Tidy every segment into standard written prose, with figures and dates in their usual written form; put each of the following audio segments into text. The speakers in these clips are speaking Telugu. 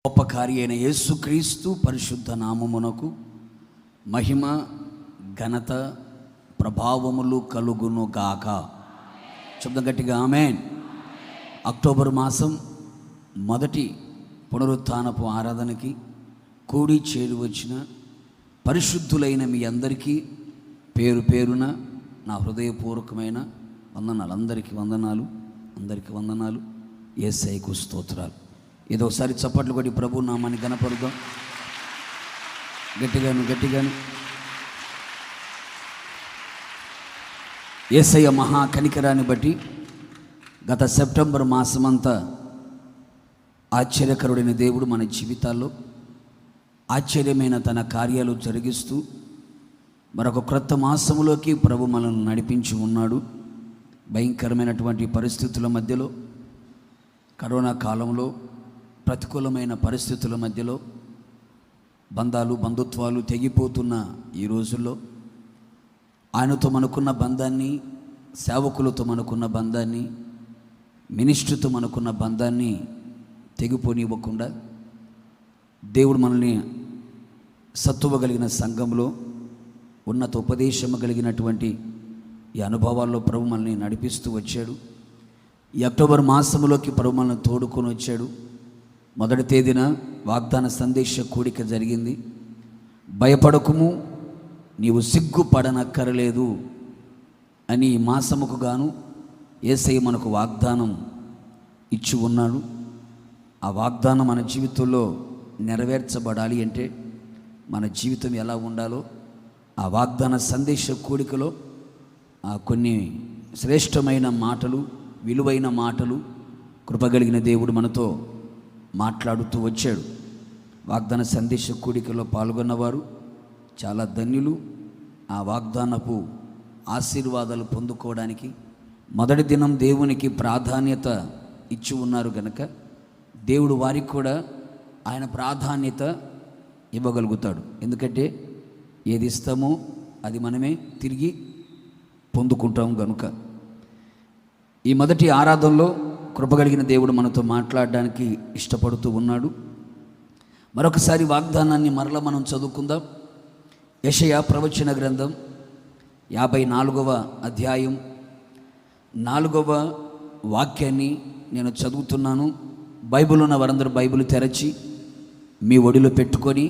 గొప్ప కార్య అయిన యేసుక్రీస్తు పరిశుద్ధ నామమునకు మహిమ ఘనత ప్రభావములు కలుగును గాక. శబ్దం గట్టిగా ఆమేన్. అక్టోబర్ మాసం మొదటి పునరుత్థానపు ఆరాధనకి కూడి చేరి వచ్చిన పరిశుద్ధులైన మీ అందరికీ పేరు పేరున నా హృదయపూర్వకమైన వందనాలు. అందరికీ వందనాలు. యేసయ్యకు స్తోత్రాలు. ఏదో ఒకసారి చప్పట్లు కొట్టి ప్రభు నామాన్ని గణపరుద్దాం. గట్టిగాను. యేసయ్య మహా కనికరాన్ని బట్టి గత సెప్టెంబర్ మాసమంతా ఆశ్చర్యకరుడైన దేవుడు మన జీవితాల్లో ఆశ్చర్యమైన తన కార్యాలు జరిగిస్తూ మరొక క్రొత్త మాసములోకి ప్రభు మనల్ని నడిపించి ఉన్నాడు. భయంకరమైనటువంటి పరిస్థితుల మధ్యలో, కరోనా కాలంలో, ప్రతికూలమైన పరిస్థితుల మధ్యలో, బంధుత్వాలు తెగిపోతున్న ఈ రోజుల్లో ఆయనతో మనకున్న బంధాన్ని, సేవకులతో మనకున్న బంధాన్ని, మినిస్ట్రీతో మనకున్న బంధాన్ని తెగిపోనివ్వకుండా దేవుడు మనల్ని సత్తువ కలిగిన సంఘంలో ఉన్నత ఉపదేశము కలిగినటువంటి ఈ అనుభవాల్లో ప్రభు మనల్ని నడిపిస్తూ వచ్చాడు. ఈ అక్టోబర్ మాసంలోకి ప్రభు మనల్ని తోడుకొని వచ్చాడు. మొదటి తేదీన వాగ్దాన సందేశ కూడిక జరిగింది. భయపడకుము, నీవు సిగ్గుపడనక్కరలేదు అని ఈ మాసముకు గాను యేసయ్య మనకు వాగ్దానం ఇచ్చి ఉన్నాడు. ఆ వాగ్దానం మన జీవితంలో నెరవేర్చబడాలి అంటే మన జీవితం ఎలా ఉండాలో ఆ వాగ్దాన సందేశ కూడికలో కొన్ని శ్రేష్టమైన మాటలు, విలువైన మాటలు కృపగలిగిన దేవుడు మనతో మాట్లాడుతూ వచ్చాడు. వాగ్దాన సందేశ కూడికలో పాల్గొన్నవారు చాలా ధన్యులు. ఆ వాగ్దానపు ఆశీర్వాదాలు పొందుకోవడానికి మొదటి దినం దేవునికి ప్రాధాన్యత ఇచ్చి ఉన్నారు కనుక దేవుడు వారికి కూడా ఆయన ప్రాధాన్యత ఇవ్వగలుగుతాడు. ఎందుకంటే ఏది ఇస్తామో అది మనమే తిరిగి పొందుకుంటాం కనుక ఈ మొదటి ఆరాధనలో కృపగలిగిన దేవుడు మనతో మాట్లాడడానికి ఇష్టపడుతూ ఉన్నాడు. మరొకసారి వాగ్దానాన్ని మరలా మనం చదువుకుందాం. యెషయా ప్రవచన గ్రంథం 54వ అధ్యాయం 4వ వాక్యాన్ని నేను చదువుతున్నాను. బైబిల్ ఉన్న వారందరూ బైబిల్ తెరచి మీ ఒడిలో పెట్టుకొని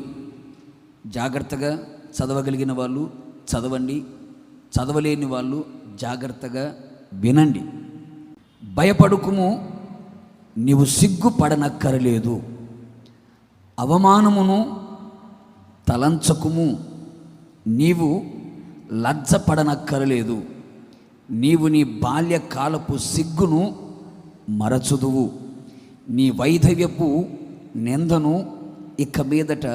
జాగ్రత్తగా చదవగలిగిన వాళ్ళు చదవండి, చదవలేని వాళ్ళు జాగ్రత్తగా వినండి. భయపడుకుము, నీవు సిగ్గుపడనక్కరలేదు. అవమానమును తలంచకుము, నీవు లజ్జపడనక్కరలేదు. నీవు నీ బాల్యకాలపు సిగ్గును మరచుదువు, నీ వైధవ్యపు నిందను ఇక మీదట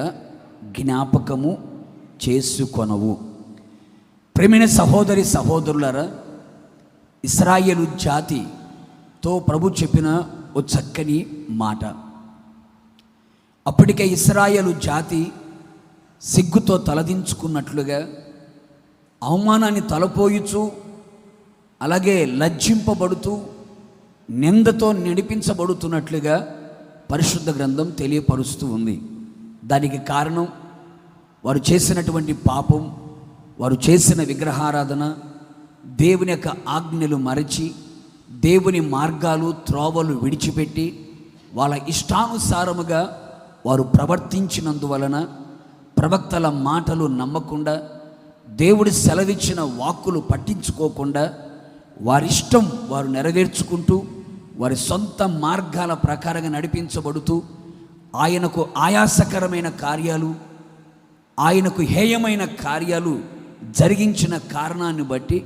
జ్ఞాపకము చేసుకొనవు. ప్రేమైన సహోదరి సహోదరులారా, ఇశ్రాయేలు జాతితో ప్రభు చెప్పిన ఓ చక్కని మాట. అప్పటికే ఇశ్రాయేలు జాతి సిగ్గుతో తలదించుకున్నట్లుగా, అవమానాన్ని తలపోయుచు, అలాగే లజ్జింపబడుతూ, నిందతో నడిపించబడుతున్నట్లుగా పరిశుద్ధ గ్రంథం తెలియపరుస్తూ ఉంది. దానికి కారణం వారు చేసినటువంటి పాపం, వారు చేసిన విగ్రహారాధన, దేవుని యొక్క ఆజ్ఞలు మరచి, దేవుని మార్గాలు త్రోవలు విడిచిపెట్టి వాళ్ళ ఇష్టానుసారముగా వారు ప్రవర్తించినందువలన, ప్రవక్తల మాటలు నమ్మకుండా, దేవుడి సెలవిచ్చిన వాక్కులు పట్టించుకోకుండా, వారిష్టం వారు నెరవేర్చుకుంటూ, వారి సొంత మార్గాల ప్రకారంగా నడిపించబడుతూ, ఆయనకు ఆయాసకరమైన కార్యాలు, ఆయనకు హేయమైన కార్యాలు జరిగించిన కారణాన్ని బట్టి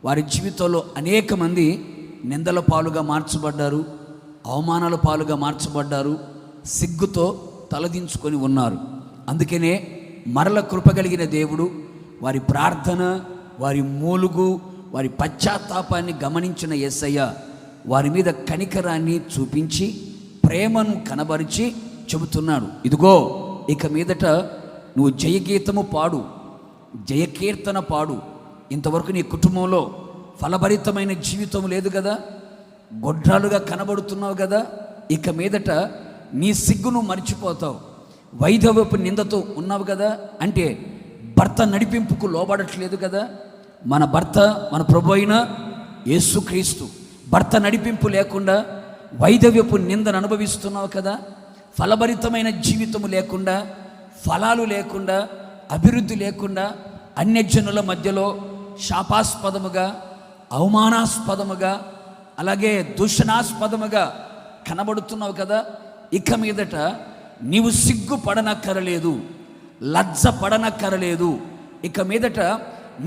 వారి జీవితంలో అనేక మంది నిందల పాలుగా మార్చబడ్డారు, అవమానాల పాలుగా మార్చబడ్డారు, సిగ్గుతో తలదించుకొని ఉన్నారు. అందుకనే మరల కృపగలిగిన దేవుడు వారి ప్రార్థన, వారి మూలుగు, వారి పశ్చాత్తాపాన్ని గమనించిన యేసయ్య వారి మీద కనికరాన్ని చూపించి ప్రేమను కనబరిచి చెబుతున్నాడు, ఇదిగో ఇక మీదట నువ్వు జయగీతము పాడు, జయకీర్తన పాడు. ఇంతవరకు నీ కుటుంబంలో ఫలభరితమైన జీవితం లేదు కదా, గొడ్రాలుగా కనబడుతున్నావు కదా, ఇక మీదట నీ సిగ్గును మర్చిపోతావు. వైధవ్యపు నిందతో ఉన్నావు కదా, అంటే భర్త నడిపింపుకు లోబడట్లేదు కదా. మన భర్త మన ప్రభు అయిన యేసుక్రీస్తు భర్త నడిపింపు లేకుండా వైధవ్యపు నిందను అనుభవిస్తున్నావు కదా. ఫలభరితమైన జీవితము లేకుండా, ఫలాలు లేకుండా, అభివృద్ధి లేకుండా, అన్యజనుల మధ్యలో శాపాస్పదముగా, అవమానాస్పదముగా, అలాగే దూషణాస్పదముగా కనబడుతున్నావు కదా. ఇక మీదట నీవు సిగ్గుపడనక్కరలేదు, లజ్జ పడనక్కరలేదు. ఇక మీదట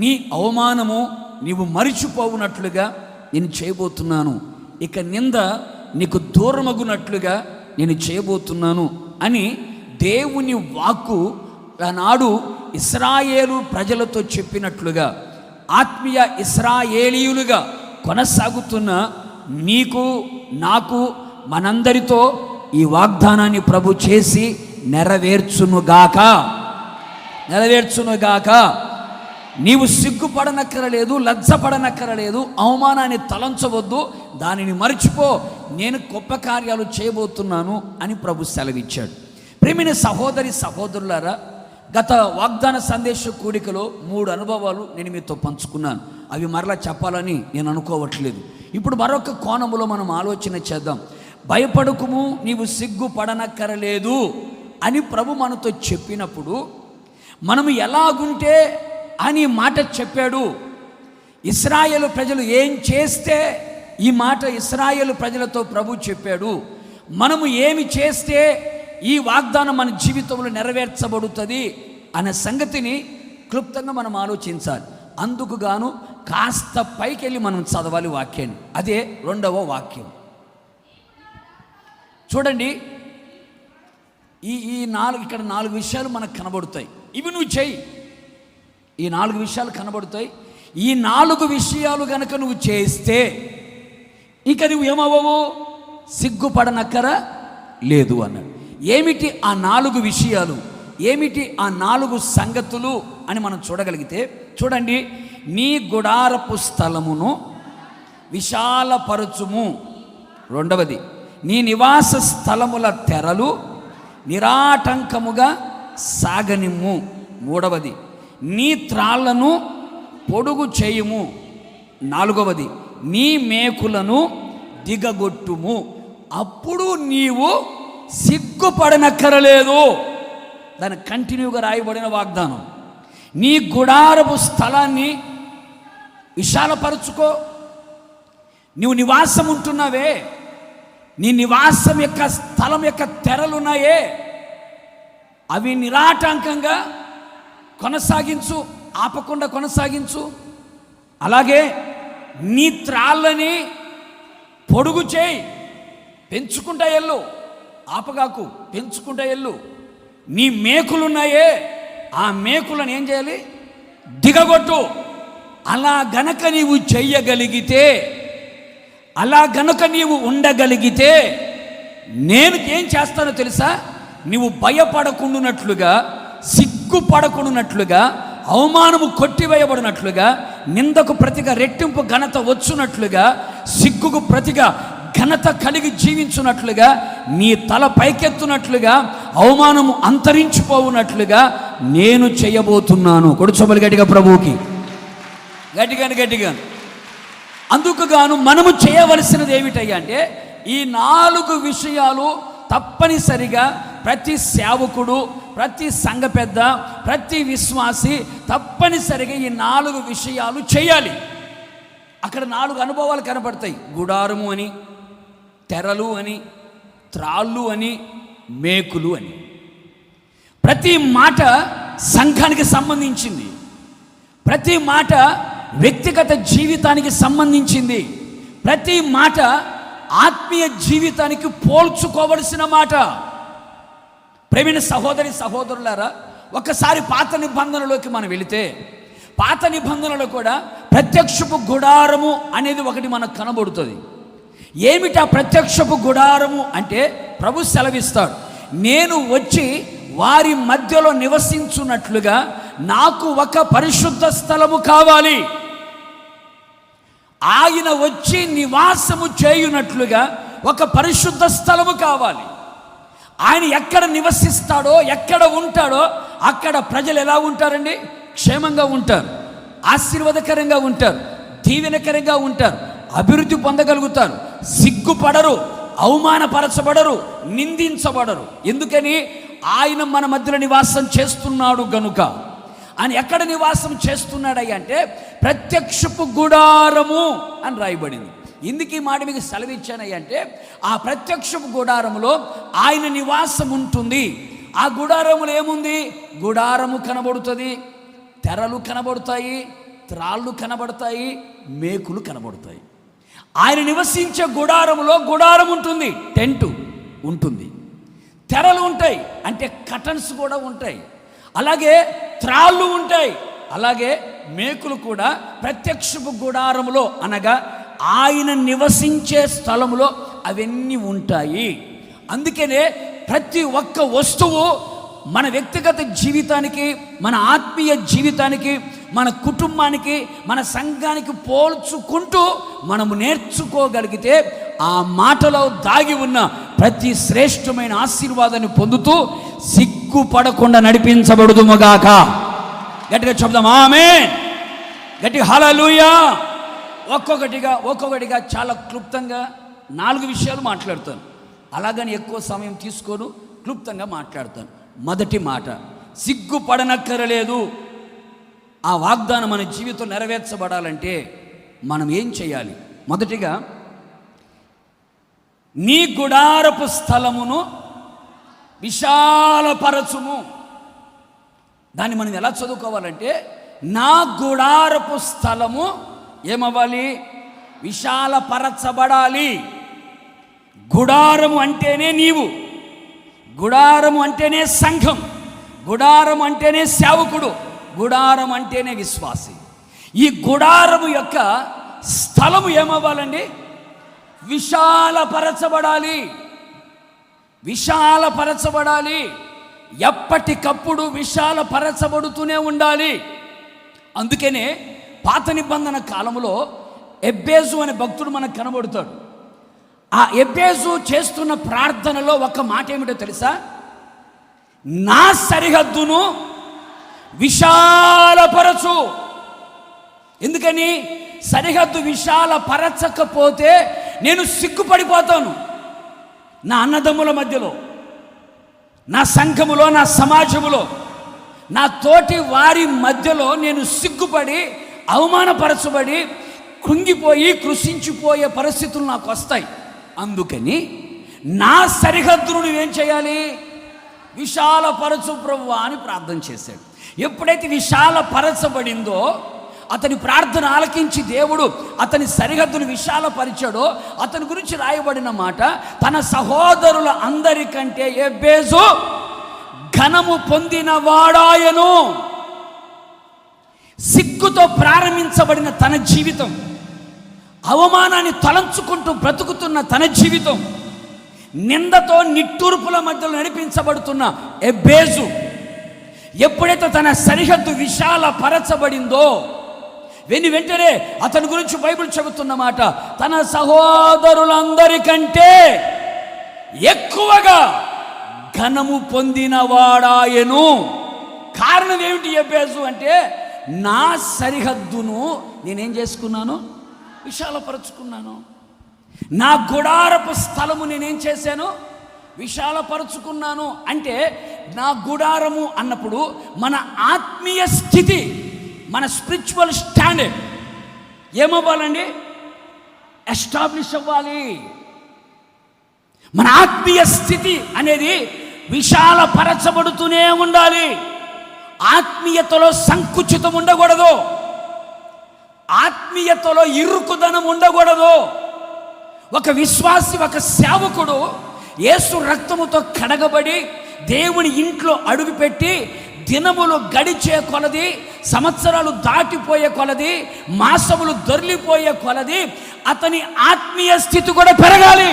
నీ అవమానము నీవు మరిచిపోవునట్లుగా నేను చేయబోతున్నాను. ఇక నింద నీకు దూరమగునట్లుగా నేను చేయబోతున్నాను అని దేవుని వాక్కు ఆనాడు ఇశ్రాయేలు ప్రజలతో చెప్పినట్లుగా, ఆత్మీయ ఇశ్రాయేలీయులుగా కొనసాగుతున్న నీకు నాకు మనందరితో ఈ వాగ్దానాన్ని ప్రభు చేసి నెరవేర్చునుగాక. నీవు సిగ్గుపడనక్కరలేదు, లజ్జపడనక్కరలేదు, అవమానాన్ని తలంచవద్దు, దానిని మర్చిపో, నేను గొప్ప కార్యాలు చేయబోతున్నాను అని ప్రభు సెలవిచ్చాడు. ప్రియమైన సహోదరి సహోదరులారా, గత వాగ్దాన సందేశ కూడికలో 3 అనుభవాలు నేను మీతో పంచుకున్నాను. అవి మరలా చెప్పాలని నేను అనుకోవట్లేదు. ఇప్పుడు మరొక కోణములో మనం ఆలోచన చేద్దాం. భయపడకుము, నీవు సిగ్గుపడనక్కరలేదు అని ప్రభు మనతో చెప్పినప్పుడు మనము ఎలాగుంటే అని మాట చెప్పాడు. ఇశ్రాయేలు ప్రజలు ఏం చేస్తే ఈ మాట ఇశ్రాయేలు ప్రజలతో ప్రభు చెప్పాడు. మనము ఏమి చేస్తే ఈ వాగ్దానం మన జీవితంలో నెరవేర్చబడుతుంది అనే సంగతిని క్లుప్తంగా మనం ఆలోచించాలి. అందుకు గాను కాస్త పైకెళ్ళి మనం చదవాలి వాక్యాన్ని. అదే 2వ వాక్యం. చూడండి, ఇక్కడ 4 విషయాలు మనకు కనబడుతాయి. ఇవి నువ్వు చెయ్యి. ఈ 4 విషయాలు కనబడుతాయి. ఈ 4 విషయాలు గనక నువ్వు చేస్తే ఇక నువ్వు ఏమవ్వవు, సిగ్గుపడనక్కర లేదు అన్నాడు. ఏమిటి ఆ 4 విషయాలు, ఏమిటి ఆ 4 సంగతులు అని మనం చూడగలిగితే, చూడండి, నీ గుడారపు స్థలమును విశాలపరచుము. 2వది, నీ నివాస స్థలముల తెరలు నిరాటంకముగా సాగనిమ్ము. 3వది, నీ త్రాళ్లను పొడుగు చేయుము. 4వది, నీ మేకులను దిగగొట్టుము. అప్పుడు నీవు సిగ్గుపడనక్కరలేదు. దాని కంటిన్యూగా రాయబడిన వాగ్దానం. నీ గుడారపు స్థలాన్ని విశాలపరుచుకో. నీవు నివాసం ఉంటున్నావే, నీ నివాసం యొక్క స్థలం యొక్క తెరలున్నాయే, అవి నిరాటంకంగా కొనసాగించు, ఆపకుండా కొనసాగించు. అలాగే నీ త్రాళ్ళని పొడుగు చేయి, పెంచుకుంటా ఎల్లు, ఆపగాకు, పెంచుకుంటా ఎల్లు. నీ మేకులున్నాయే, ఆ మేకులను ఏం చేయాలి, దిగగొట్టు. అలా గనక నీవు చెయ్యగలిగితే, అలా గనక నీవు ఉండగలిగితే నేను ఏం చేస్తానో తెలుసా? నీవు భయపడకుండానట్లుగా, సిగ్గుపడకుండానట్లుగా, అవమానము కొట్టివేయబడినట్లుగా, నిందకు ప్రతిగా రెట్టింపు ఘనత వచ్చునట్లుగా, సిగ్గుకు ప్రతిగా ఘనత కలిగి జీవించున్నట్లుగా, నీ తల పైకెత్తునట్లుగా, అవమానము అంతరించిపోవునట్లుగా నేను చేయబోతున్నాను. కొడుచోబలి గట్టిగా ప్రభువుకి, గట్టిగా. అందుకు గాను మనము చేయవలసినది ఏమిటయ్యా అంటే, ఈ 4 విషయాలు తప్పనిసరిగా ప్రతి సేవకుడు, ప్రతి సంఘ పెద్ద, ప్రతి విశ్వాసి తప్పనిసరిగా ఈ 4 విషయాలు చేయాలి. అక్కడ 4 అనుభవాలు కనపడతాయి. గుడారము అని, తెరలు అని, త్రాళ్ళు అని, మేకులు అని. ప్రతి మాట సంఘానికి సంబంధించింది, ప్రతి మాట వ్యక్తిగత జీవితానికి సంబంధించింది, ప్రతి మాట ఆత్మీయ జీవితానికి పోల్చుకోవలసిన మాట. ప్రేమైన సహోదరి సహోదరులారా, ఒకసారి పాత నిబంధనలోకి మనం వెళితే, పాత నిబంధనలో కూడా ప్రత్యక్షపు గుడారము అనేది ఒకటి మనకు కనబడుతుంది. ఏమిటా ప్రత్యక్షపు గుడారము అంటే, ప్రభు సెలవిస్తాడు, నేను వచ్చి వారి మధ్యలో నివసించున్నట్లుగా నాకు ఒక పరిశుద్ధ స్థలము కావాలి. ఆయన వచ్చి నివాసము చేయునట్లుగా ఒక పరిశుద్ధ స్థలము కావాలి. ఆయన ఎక్కడ నివసిస్తాడో, ఎక్కడ ఉంటాడో అక్కడ ప్రజలు ఎలా ఉంటారండి? క్షేమంగా ఉంటారు, ఆశీర్వాదకరంగా ఉంటారు, దీవెనకరంగా ఉంటారు, అభివృద్ధి పొందగలుగుతారు, సిగ్గుపడరు, అవమానపరచబడరు, నిందించబడరు. ఎందుకని? ఆయన మన మధ్యలో నివాసం చేస్తున్నాడు గనుక. ఆయన ఎక్కడ నివాసం చేస్తున్నాడయ్య అంటే ప్రత్యక్షపు గుడారము అని రాయబడింది. ఎందుకు ఈ మాట మీకు సెలవిచ్చానయ్య అంటే ఆ ప్రత్యక్షపు గుడారములో ఆయన నివాసం ఉంటుంది. ఆ గుడారములో ఏముంది? గుడారము కనబడుతుంది, తెరలు కనబడతాయి, త్రాళ్ళు కనబడతాయి, మేకులు కనబడతాయి. ఆయన నివసించే గుడారములో గుడారం ఉంటుంది, టెంటు ఉంటుంది, తెరలు ఉంటాయి, అంటే కటన్స్ కూడా ఉంటాయి, అలాగే త్రాళ్ళు ఉంటాయి, అలాగే మేకులు కూడా ప్రత్యక్షపు గుడారములో అనగా ఆయన నివసించే స్థలములో అవన్నీ ఉంటాయి. అందుకనే ప్రతి ఒక్క వస్తువు మన వ్యక్తిగత జీవితానికి, మన ఆత్మీయ జీవితానికి, మన కుటుంబానికి, మన సంఘానికి పోల్చుకుంటూ మనము నేర్చుకోగలిగితే ఆ మాటలో దాగి ఉన్న ప్రతి శ్రేష్టమైన ఆశీర్వాదాన్ని పొందుతూ సిగ్గుపడకుండా నడిపించబడుదుముగాక. గట్టిగా చెప్దాం ఆమేన్. గట్టిగా హల్లెలూయా. ఒక్కొక్కటిగా చాలా క్లుప్తంగా 4 విషయాలు మాట్లాడతాను. అలాగని ఎక్కువ సమయం తీసుకోను, క్లుప్తంగా మాట్లాడతాను. మొదటి మాట, సిగ్గుపడనక్కరలేదు. ఆ వాగ్దానం మన జీవితం నెరవేర్చబడాలంటే మనం ఏం చేయాలి? మొదటిగా నీ గుడారపు స్థలమును విశాలపరచుము. దాన్ని మనం ఎలా చదువుకోవాలంటే నా గుడారపు స్థలము ఏమవ్వాలి? విశాలపరచబడాలి. గుడారము అంటేనే నీవు, గుడారము అంటేనే సంఘం, గుడారం అంటేనే సేవకుడు, గుడారం అంటేనే విశ్వాసి. ఈ గుడారము యొక్క స్థలము ఏమవ్వాలండి? విశాలపరచబడాలి. విశాలపరచబడాలి, ఎప్పటికప్పుడు విశాలపరచబడుతూనే ఉండాలి. అందుకనే పాత నిబంధన కాలంలో ఎబ్బేజు అనే భక్తుడు మనకు కనబడతాడు. ఆ ఎబ్బేజు చేస్తున్న ప్రార్థనలో ఒక మాట ఏమిటో తెలుసా? నా సరిహద్దును విశాలపరచు. ఎందుకని? సరిహద్దు విశాలపరచకపోతే నేను సిగ్గుపడిపోతాను. నా అన్నదమ్ముల మధ్యలో, నా సంఘములో, నా సమాజములో, నా తోటి వారి మధ్యలో నేను సిగ్గుపడి, అవమానపరచబడి, కృంగిపోయి, కృషించిపోయే పరిస్థితులు నాకు వస్తాయి. అందుకని నా సరిహద్దును నువ్వేం చేయాలి? విశాలపరచు ప్రభువా అని ప్రార్థన చేశాడు. ఎప్పుడైతే విశాలపరచబడిందో, అతని ప్రార్థన ఆలకించి దేవుడు అతని సరిహద్దును విశాలపరిచాడో, అతని గురించి రాయబడిన మాట, తన సహోదరుల అందరికంటే ఎబ్బేజు ఘనము పొందిన వాడాయను. సిగ్గుతో ప్రారంభించబడిన తన జీవితం, అవమానాన్ని తలంచుకుంటూ బ్రతుకుతున్న తన జీవితం, నిందతో నిట్టూర్పుల మధ్యలో నడిపించబడుతున్న ఎబ్బేజు ఎప్పుడైతే తన సరిహద్దు విశాలపరచబడిందో, వెంటనే అతని గురించి బైబిల్ చెబుతున్న మాట, తన సహోదరులందరికంటే ఎక్కువగా ఘనము పొందినవాడాయను. కారణం ఏమిటి ఎబ్బేజు అంటే, నా సరిహద్దును నేనేం చేసుకున్నాను? విశాలపరుచుకున్నాను. నా గుడారపు స్థలము నేనేం చేశాను? విశాలపరుచుకున్నాను. అంటే నా గుడారము అన్నప్పుడు మన ఆత్మీయ స్థితి, మన స్పిరిచువల్ స్టాండర్డ్ ఏమవ్వాలండి? ఎస్టాబ్లిష్ అవ్వాలి. మన ఆత్మీయ స్థితి అనేది విశాలపరచబడుతూనే ఉండాలి. ఆత్మీయతలో సంకుచితం ఉండకూడదు, ఆత్మీయతలో ఇరుకుదనం ఉండకూడదు. ఒక విశ్వాసి, ఒక సేవకుడు యేసు రక్తముతో కడగబడి దేవుని ఇంట్లో అడుగుపెట్టి దినములు గడిచే కొలది, సంవత్సరాలు దాటిపోయే కొలది, మాసములు దొర్లిపోయే కొలది అతని ఆత్మీయ స్థితి కూడా పెరగాలి.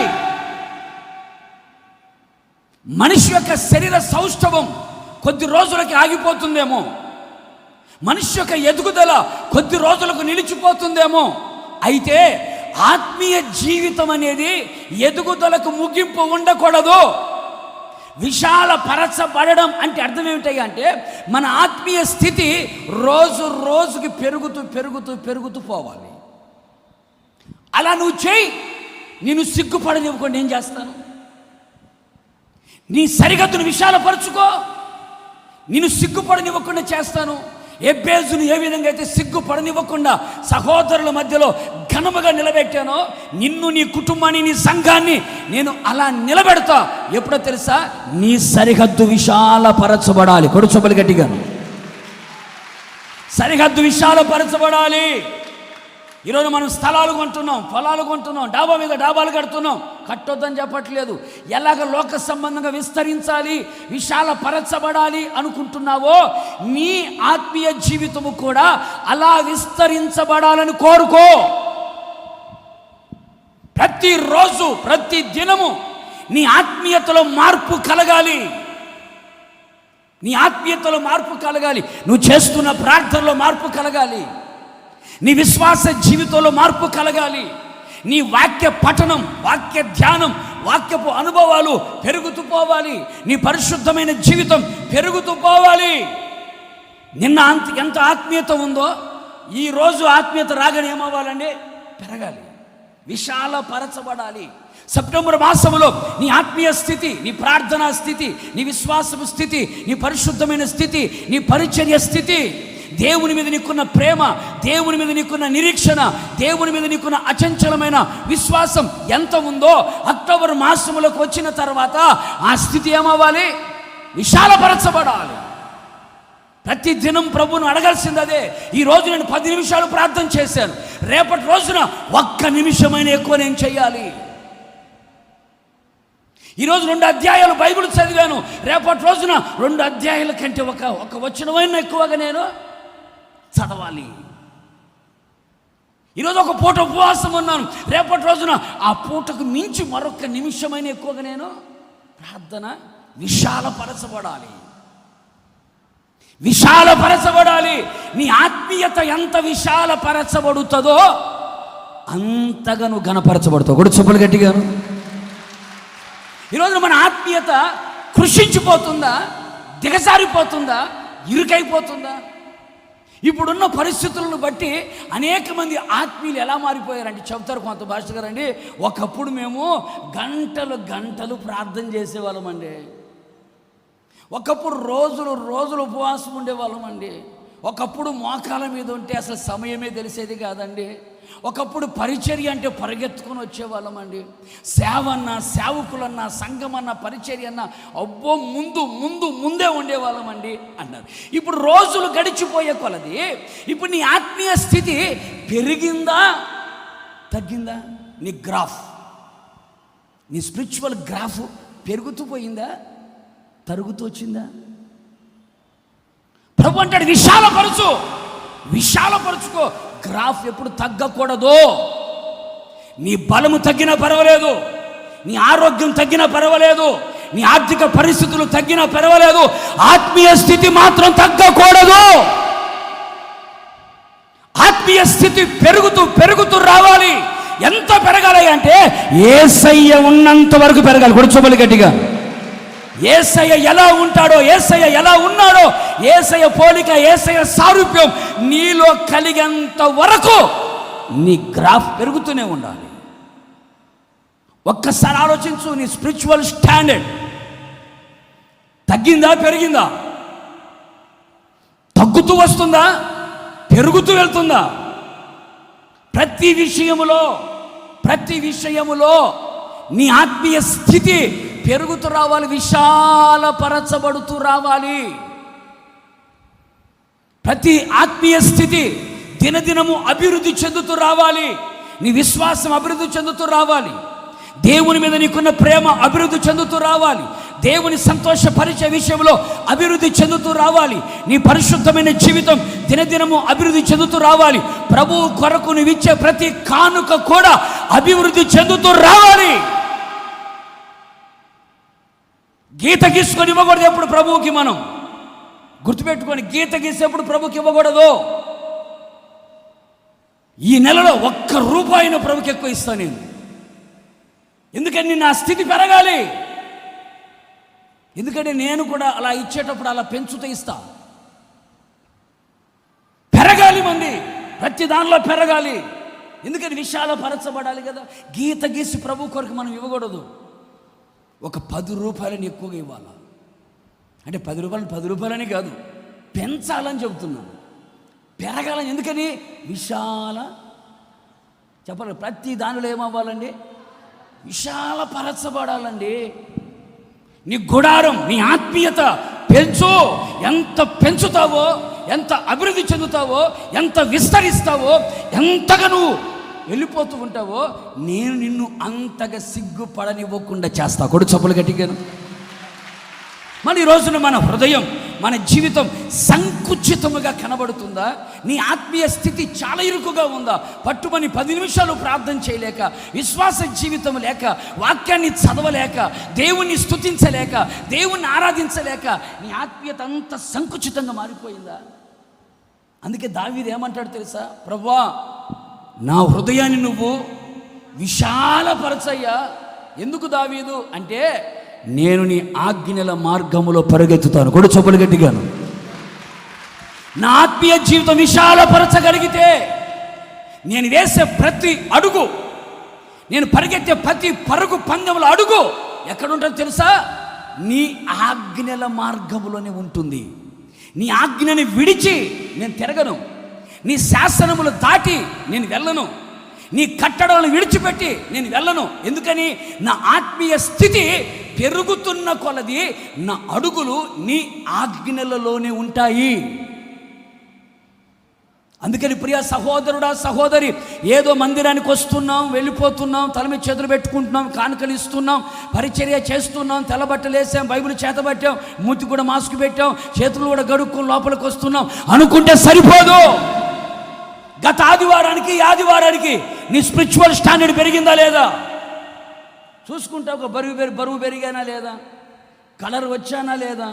మనిషి యొక్క శరీర సౌష్ఠవం కొద్ది రోజులకి ఆగిపోతుందేమో, మనిషి యొక్క ఎదుగుదల కొద్ది రోజులకు నిలిచిపోతుందేమో. అయితే ఆత్మీయ జీవితం అనేది ఎదుగుదలకు ముగింపు ఉండకూడదు. విశాలపరచబడడం అంటే అర్థం ఏమిటి అంటే మన ఆత్మీయ స్థితి రోజు రోజుకి పెరుగుతూ పెరుగుతూ పెరుగుతూ పోవాలి. అలా నువ్వు చేయి. నేను సిగ్గుపడనివ్వకుండా ఏం చేస్తాను? నీ సరిహద్దును విశాలపరచుకో. నేను సిగ్గుపడనివ్వకుండా చేస్తాను. ఎబ్బేజును ఏ విధంగా అయితే సిగ్గుపడనివ్వకుండా సహోదరుల మధ్యలో ఘనముగా నిలబెట్టానో, నిన్ను, నీ కుటుంబాన్ని, నీ సంఘాన్ని నేను అలా నిలబెడతా. ఎప్పుడో తెలుసా? నీ సరిహద్దు విశాలపరచబడాలి. కొడుచబలి గట్టిగా. సరిహద్దు విశాలపరచబడాలి. ఈరోజు మనం స్థలాలు కొంటున్నాం, పొలాలు కొంటున్నాం, డాబా మీద డాబాలు కడుతున్నాం. కట్టొద్దని చెప్పట్లేదు. ఎలాగ లోక సంబంధంగా విస్తరించాలి, విశాలపరచబడాలి అనుకుంటున్నావో, నీ ఆత్మీయ జీవితము కూడా అలా విస్తరించబడాలని కోరుకో. ప్రతిరోజు, ప్రతి దినము నీ ఆత్మీయతలో మార్పు కలగాలి. నీ ఆత్మీయతలో మార్పు కలగాలి. నువ్వు చేస్తున్న ప్రార్థనలో మార్పు కలగాలి. నీ విశ్వాస జీవితంలో మార్పు కలగాలి. నీ వాక్య పఠనం, వాక్య ధ్యానం, వాక్యపు అనుభవాలు పెరుగుతూ పోవాలి. నీ పరిశుద్ధమైన జీవితం పెరుగుతూ పోవాలి. నిన్న ఎంత ఆత్మీయత ఉందో, ఈరోజు ఆత్మీయత రాగానే ఏమవ్వాలండి? పెరగాలి, విశాలపరచబడాలి. సెప్టెంబర్ మాసంలో నీ ఆత్మీయ స్థితి, నీ ప్రార్థనా స్థితి, నీ విశ్వాసపు స్థితి, నీ పరిశుద్ధమైన స్థితి, నీ పరిచర్య స్థితి, దేవుని మీద నీకున్న ప్రేమ, దేవుని మీద నీకున్న నిరీక్షణ, దేవుని మీద నీకున్న అచంచలమైన విశ్వాసం ఎంత ఉందో, అక్టోబర్ మాసంలోకి వచ్చిన తర్వాత ఆ స్థితి ఏమవ్వాలి? విశాలపరచబడాలి. ప్రతి దినం ప్రభువును అడగాల్సింది అదే. ఈరోజు నేను 10 నిమిషాలు ప్రార్థన చేశాను, రేపటి రోజున 1 నిమిషమైన ఎక్కువ నేను చేయాలి. ఈరోజు 2 అధ్యాయాలు బైబిల్ చదివాను, రేపటి రోజున 2 అధ్యాయాల కంటే ఒక వచనమైన ఎక్కువగా నేను చదవాలి. ఈరోజు ఒక పూట ఉపవాసం ఉన్నాను, రేపటి రోజున ఆ పూటకు మించి మరొక నిమిషమైన ఎక్కువగా నేను ప్రార్థన విశాలపరచబడాలి. విశాలపరచబడాలి. నీ ఆత్మీయత ఎంత విశాలపరచబడుతుందో అంతగా నువ్వు ఘనపరచబడతావు. కూడా చెప్పులు గట్టిగాను. ఈరోజు మన ఆత్మీయత కృషించిపోతుందా, దిగజారిపోతుందా, ఇరుకైపోతుందా? ఇప్పుడున్న పరిస్థితులను బట్టి అనేక మంది ఆత్మీయులు ఎలా మారిపోయారంటే చెప్తారు కొంత భాష గారండి, ఒకప్పుడు మేము గంటలు గంటలు ప్రార్థన చేసేవాళ్ళమండి, ఒకప్పుడు రోజులు ఉపవాసం ఉండేవాళ్ళమండి, ఒకప్పుడు మోకాల మీద ఉంటే అసలు సమయమే తెలిసేది కాదండి, ఒకప్పుడు పరిచర్య అంటే పరిగెత్తుకొని వచ్చేవాళ్ళమండి, సేవ అన్నా, సేవకులన్నా, సంఘం అన్నా, పరిచర్య అన్నా అబ్బో ముందే ఉండేవాళ్ళమండి అన్నారు. ఇప్పుడు రోజులు గడిచిపోయే కొలది ఇప్పుడు నీ ఆత్మీయ స్థితి పెరిగిందా తగ్గిందా? నీ గ్రాఫ్, నీ స్పిరిచువల్ గ్రాఫ్ పెరుగుతూ పోయిందా తరుగుతూ వచ్చిందా? ప్రభు అంటాడు విశాలపరచుకో. గ్రాఫ్ ఎప్పుడు తగ్గకూడదు. నీ బలము తగ్గినా పర్వాలేదు, నీ ఆరోగ్యం తగ్గినా పర్వాలేదు, నీ ఆర్థిక పరిస్థితులు తగ్గినా పర్వాలేదు, ఆత్మీయ స్థితి మాత్రం తగ్గకూడదు. ఆత్మీయ స్థితి పెరుగుతూ రావాలి. ఎంత పెరగాలి అంటే యేసయ్య ఉన్నంత వరకు పెరగాలి. కొడుచోబలి గట్టిగా. యేసయ్య ఎలా ఉంటాడో, యేసయ్య ఎలా ఉన్నాడో, యేసయ్య పోలిక, యేసయ్య సారూప్యం నీలో కలిగేంత వరకు నీ గ్రాఫ్ పెరుగుతూనే ఉండాలి. ఒక్కసారి ఆలోచించు, నీ స్పిరిచువల్ స్టాండర్డ్ తగ్గిందా పెరిగిందా? తగ్గుతూ వస్తుందా పెరుగుతూ వెళ్తుందా? ప్రతి విషయములో నీ ఆత్మీయ స్థితి పెరుగుతూ రావాలి, విశాలపరచబడుతూ రావాలి. ప్రతి ఆత్మీయ స్థితి దినదినము అభివృద్ధి చెందుతూ రావాలి. నీ విశ్వాసం అభివృద్ధి చెందుతూ రావాలి. దేవుని మీద నీకున్న ప్రేమ అభివృద్ధి చెందుతూ రావాలి. దేవుని సంతోషపరిచే విషయంలో అభివృద్ధి చెందుతూ రావాలి. నీ పరిశుద్ధమైన జీవితం దినదినము అభివృద్ధి చెందుతూ రావాలి. ప్రభువు కొరకు నువ్విచ్చే ప్రతి కానుక కూడా అభివృద్ధి చెందుతూ రావాలి. గీత గీసుకొని ఇవ్వకూడదు ఎప్పుడు ప్రభువుకి. మనం గుర్తుపెట్టుకొని, గీత గీసేప్పుడు ప్రభుకి ఇవ్వకూడదు. ఈ నెలలో 1 రూపాయిని ప్రభుకి ఎక్కువ ఇస్తాను నేను, ఎందుకని నా స్థితి పెరగాలి. ఎందుకంటే నేను కూడా అలా ఇచ్చేటప్పుడు అలా పెంచుతూ ఇస్తా. పెరగాలి మంది, ప్రతి దానిలో పెరగాలి. ఎందుకని విశాలపరచబడాలి కదా. గీత గీసి ప్రభు కొరకు మనం ఇవ్వకూడదు. ఒక 10 రూపాయలని ఎక్కువగా ఇవ్వాలి. అంటే 10 రూపాయలని కాదు, పెంచాలని చెబుతున్నాను, పెరగాలని. ఎందుకని చెప్పాలి, ప్రతి దానిలో ఏమవ్వాలండి? విశాలపరచబడాలండి. నీ గుడారం, నీ ఆత్మీయత పెంచు. ఎంత పెంచుతావో, ఎంత అభివృద్ధి చెందుతావో, ఎంత విస్తరిస్తావో, ఎంతగా నువ్వు వెళ్ళిపోతూ ఉంటావో, నేను నిన్ను అంతగా సిగ్గుపడనివ్వకుండా చేస్తా. కొడు చప్పులు గట్టిగాను. మరి ఈ రోజున మన హృదయం, మన జీవితం సంకుచితముగా కనబడుతుందా? నీ ఆత్మీయ స్థితి చాలా ఇరుకుగా ఉందా? పట్టుమని 10 నిమిషాలు ప్రార్థన చేయలేక, విశ్వాస జీవితం లేక, వాక్యాన్ని చదవలేక, దేవుణ్ణి స్తుతించలేక, దేవుణ్ణి ఆరాధించలేక నీ ఆత్మీయత అంత సంకుచితంగా మారిపోయిందా? అందుకే దావీదు ఏమంటాడు తెలుసా? ప్రభువా, నా హృదయాన్ని నువ్వు విశాలపరచయ్యా. ఎందుకు దావీదు అంటే, నేను నీ ఆజ్ఞల మార్గములో పరిగెత్తుతాను. కొడు చొప్పులు గట్టిగాను. నా ఆత్మీయ జీవితం విశాలపరచగలిగితే, నేను వేసే ప్రతి అడుగు, నేను పరిగెత్తే ప్రతి పరుగు పందెముల అడుగు ఎక్కడుంటుందో తెలుసా? నీ ఆజ్ఞల మార్గములోనే ఉంటుంది. నీ ఆజ్ఞని విడిచి నేను తిరగను. నీ శాసనములు దాటి నేను వెళ్ళను. నీ కట్టడాలను విడిచిపెట్టి నేను వెళ్ళను. ఎందుకని? నా ఆత్మీయ స్థితి పెరుగుతున్న కొలది నా అడుగులు నీ ఆజ్ఞలలోనే ఉంటాయి. అందుకని ప్రియ సహోదరుడా, సహోదరి, ఏదో మందిరానికి వస్తున్నాం, వెళ్ళిపోతున్నాం, తల మీద చేతులు పెట్టుకుంటున్నాం, కానుకలు ఇస్తున్నాం, పరిచర్య చేస్తున్నాం, తెల్లబట్టలు వేసాం, బైబిల్ చేతబట్టాం, మూతి కూడా మాస్క్ పెట్టాం, చేతులు కూడా గడుక్కుని లోపలికి వస్తున్నాం అనుకుంటే సరిపోదు. గత ఆదివారానికి ఈ ఆదివారానికి నీ స్పిరిచువల్ స్టాండర్డ్ పెరిగిందా లేదా చూసుకుంటా. ఒక బరువు పెరిగానా లేదా, కలర్ వచ్చానా లేదా,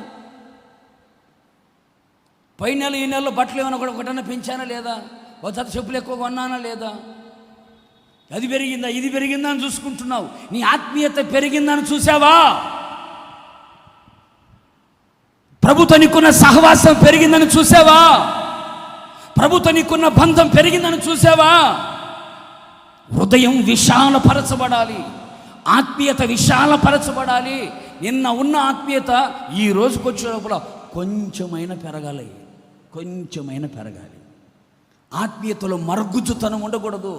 పై నెల ఈ నెలలో బట్టలు ఏమైనా ఒకటన్నా పెంచానా లేదా, ఒక జత చెప్పులు ఎక్కువ కొన్నానా లేదా, అది పెరిగిందా ఇది పెరిగిందా అని చూసుకుంటున్నావు. నీ ఆత్మీయత పెరిగిందని చూసావా? ప్రభుతో నీకున్న సహవాసం పెరిగిందని చూసావా? ప్రభుతో నీకున్న బంధం పెరిగిందని చూసావా? హృదయం విశాలపరచబడాలి, ఆత్మీయత విశాలపరచబడాలి. నిన్న ఉన్న ఆత్మీయత ఈ రోజుకి వచ్చే లోపల కొంచెమైనా పెరగాలి. ఆత్మీయతలో మరుగుజ్జుతనం ఉండకూడదు.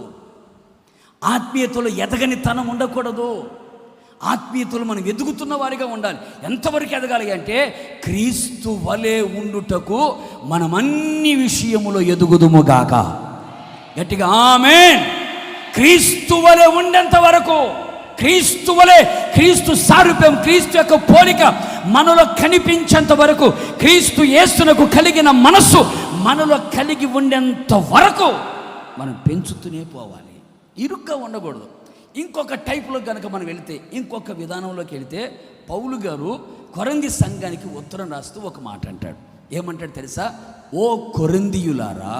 ఆత్మీయతలో ఎదగని తనం ఉండకూడదు. ఆత్మీయతలో మనం ఎదుగుతున్న వారిగా ఉండాలి. ఎంతవరకు ఎదగాలి అంటే, క్రీస్తు వలె ఉండుటకు మనం అన్ని విషయములో ఎదుగుదుముగాక. గట్టిగా ఆమేన్. క్రీస్తు వలె ఉండేంత వరకు, క్రీస్తు వలె, క్రీస్తు సారూప్యం, క్రీస్తు యొక్క పోలిక మనలో కనిపించేంత వరకు, క్రీస్తు యేసునకు కలిగిన మనస్సు మనలో కలిగి ఉండేంత వరకు మనం పెంచుతూనే పోవాలి. ఇరుగ్గా ఉండకూడదు. ఇంకొక టైప్లో కనుక మనం వెళితే, ఇంకొక విధానంలోకి వెళితే, పౌలు గారు కొరింథీ సంఘానికి ఉత్తరం రాస్తూ ఒక మాట అంటాడు. ఏమంటాడు తెలుసా? ఓ కొరింథీయులారా,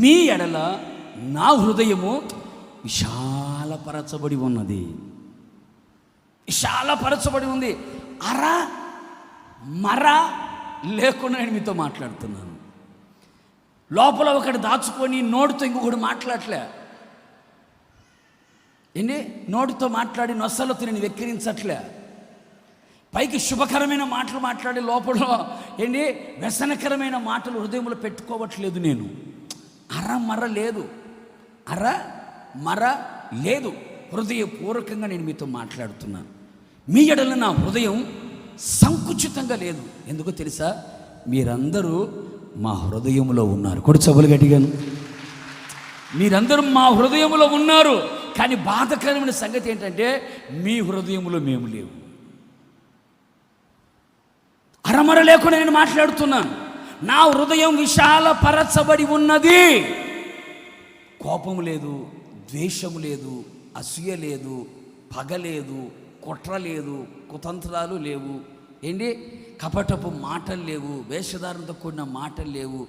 మీ ఎడల నా హృదయము విశాలపరచబడి ఉన్నది. విశాలపరచబడి ఉంది. మర లేకుండా నేను మీతో మాట్లాడుతున్నాను. లోపల ఒకటి దాచుకొని నోటితో ఇంకొకటి మాట్లాడలే. నోటితో మాట్లాడి నొసలతో నేను వెక్కిరించట్లే. పైకి శుభకరమైన మాటలు మాట్లాడి లోపల వ్యసనకరమైన మాటలు హృదయంలో పెట్టుకోవట్లేదు. నేను మర లేదు. హృదయపూర్వకంగా నేను మీతో మాట్లాడుతున్నాను. మీ ఎడల నా హృదయం సంకుచితంగా లేదు. ఎందుకో తెలుసా? మీరందరూ మా హృదయంలో ఉన్నారు. కొడు చెవులు గట్టిగాను. మీరందరూ మా హృదయంలో ఉన్నారు. కానీ బాధకరమైన సంగతి ఏంటంటే, మీ హృదయంలో మేము లేవు. అరమర లేకుండా నేను మాట్లాడుతున్నాను. నా హృదయం విశాలపరచబడి ఉన్నది. కోపము లేదు, ద్వేషము లేదు, అసూయ లేదు, పగ లేదు, కుట్ర లేదు, కుతంత్రాలు లేవు, కపటపు మాటలు లేవు, వేషధారణతో కూడిన మాటలు లేవు,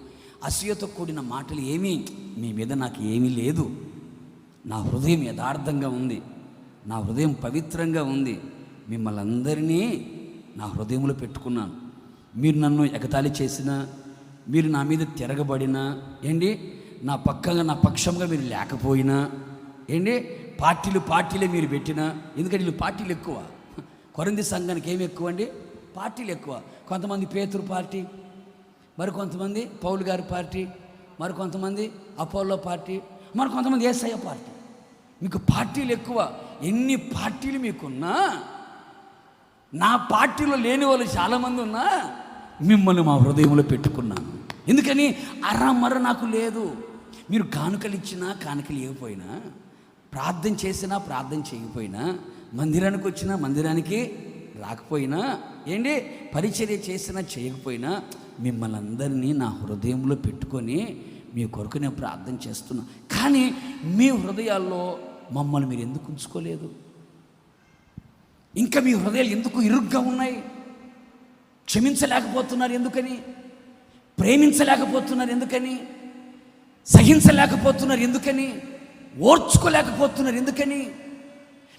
అసూయతో కూడిన మాటలు ఏమీ మీ మీద నాకు ఏమీ లేదు. నా హృదయం యథార్థంగా ఉంది. నా హృదయం పవిత్రంగా ఉంది. మిమ్మల్ని అందరినీ నా హృదయంలో పెట్టుకున్నాను. మీరు నన్ను ఎగతాళి చేసినా, మీరు నా మీద తిరగబడినా, ఏంటి నా పక్షంగా మీరు లేకపోయినా, ఏంటి పార్టీలే మీరు పెట్టినా, ఎందుకంటే వీళ్ళు పార్టీలు ఎక్కువ. కొరింథీ సంఘానికి ఏమి ఎక్కువ అండి? పార్టీలు ఎక్కువ. కొంతమంది పేతురు పార్టీ, మరి కొంతమంది పౌలు గారి పార్టీ, మరి కొంతమంది అపోలో పార్టీ, మరి కొంతమంది యేసయ్య పార్టీ. మీకు పార్టీలు ఎక్కువ. ఎన్ని పార్టీలు మీకున్నా, నా పార్టీలో లేని వాళ్ళు చాలామంది ఉన్నా, మిమ్మల్ని మా హృదయంలో పెట్టుకున్నాను. ఎందుకని? అరమర నాకు లేదు. మీరు కానుకలు ఇచ్చినా, కానుకలు ఇవ్వకపోయినా, ప్రార్థన చేసినా, ప్రార్థన చేయకపోయినా, మందిరానికి వచ్చినా, మందిరానికి రాకపోయినా, ఏంటి పరిచర్య చేసినా చేయకపోయినా, మిమ్మల్ని అందరినీ నా హృదయంలో పెట్టుకొని మీ కొరకు నేను ప్రార్థన చేస్తున్నా. కానీ మీ హృదయాల్లో మమ్మల్ని మీరు ఎందుకు ఉంచుకోలేదు? ఇంకా మీ హృదయాలు ఎందుకు ఇరుగ్గా ఉన్నాయి? క్షమించలేకపోతున్నారు ఎందుకని? ప్రేమించలేకపోతున్నారు ఎందుకని? సహించలేకపోతున్నారు ఎందుకని? ఓర్చుకోలేకపోతున్నారు ఎందుకని?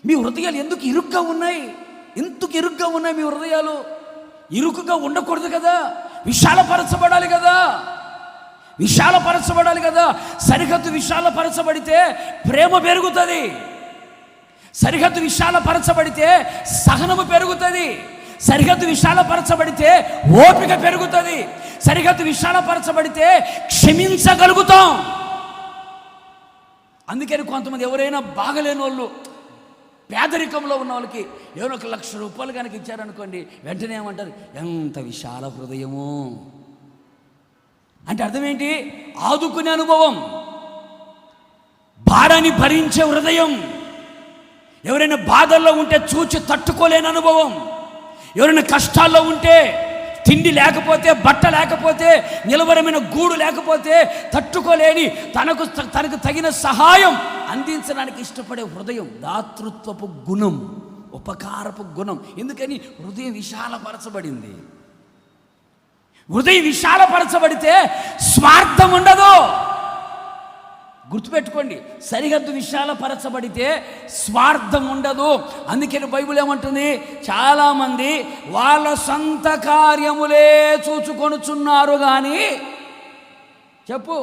మీ హృదయాలు ఎందుకు ఇరుగ్గా ఉన్నాయి? ఎందుకు ఇరుగ్గా ఉన్నాయి మీ హృదయాలు? ఇరుకుగా ఉండకూడదు కదా, విశాలపరచబడాలి కదా, విశాలపరచబడాలి కదా. సరిహద్దు విశాలపరచబడితే ప్రేమ పెరుగుతుంది. సరిహద్దు విశాలపరచబడితే సహనము పెరుగుతుంది. సరిహద్దు విశాలపరచబడితే ఓపిక పెరుగుతుంది. సరిహద్దు విశాలపరచబడితే క్షమించగలుగుతాం. అందుకని కొంతమంది ఎవరైనా బాగలేని వాళ్ళు, పేదరికంలో ఉన్న వాళ్ళకి ఏమైనా 1,00,000 రూపాయలు కనుక ఇచ్చారనుకోండి, వెంటనే ఏమంటారు? ఎంత విశాల హృదయము అంటే అర్థం ఏంటి? ఆదుకునే అనుభవం, భారాన్ని భరించే హృదయం. ఎవరైనా బాధల్లో ఉంటే చూచి తట్టుకోలేని అనుభవం. ఎవరైనా కష్టాల్లో ఉంటే, తిండి లేకపోతే, బట్ట లేకపోతే, నిలవరమైన గూడు లేకపోతే తట్టుకోలేని, తనకు తగిన సహాయం అందించడానికి ఇష్టపడే హృదయం, దాతృత్వపు గుణం, ఉపకారపు గుణం. ఎందుకని? హృదయం విశాలపరచబడింది. హృదయం విశాలపరచబడితే స్వార్థం ఉండదు. గుర్తుపెట్టుకోండి, సరిహద్దు విశాలపరచబడితే స్వార్థం ఉండదు. అందుకని బైబిల్ ఏమంటుంది? చాలామంది వాళ్ళ సొంత కార్యములే చూచుకొనుచున్నారు కానీ, చెప్పు,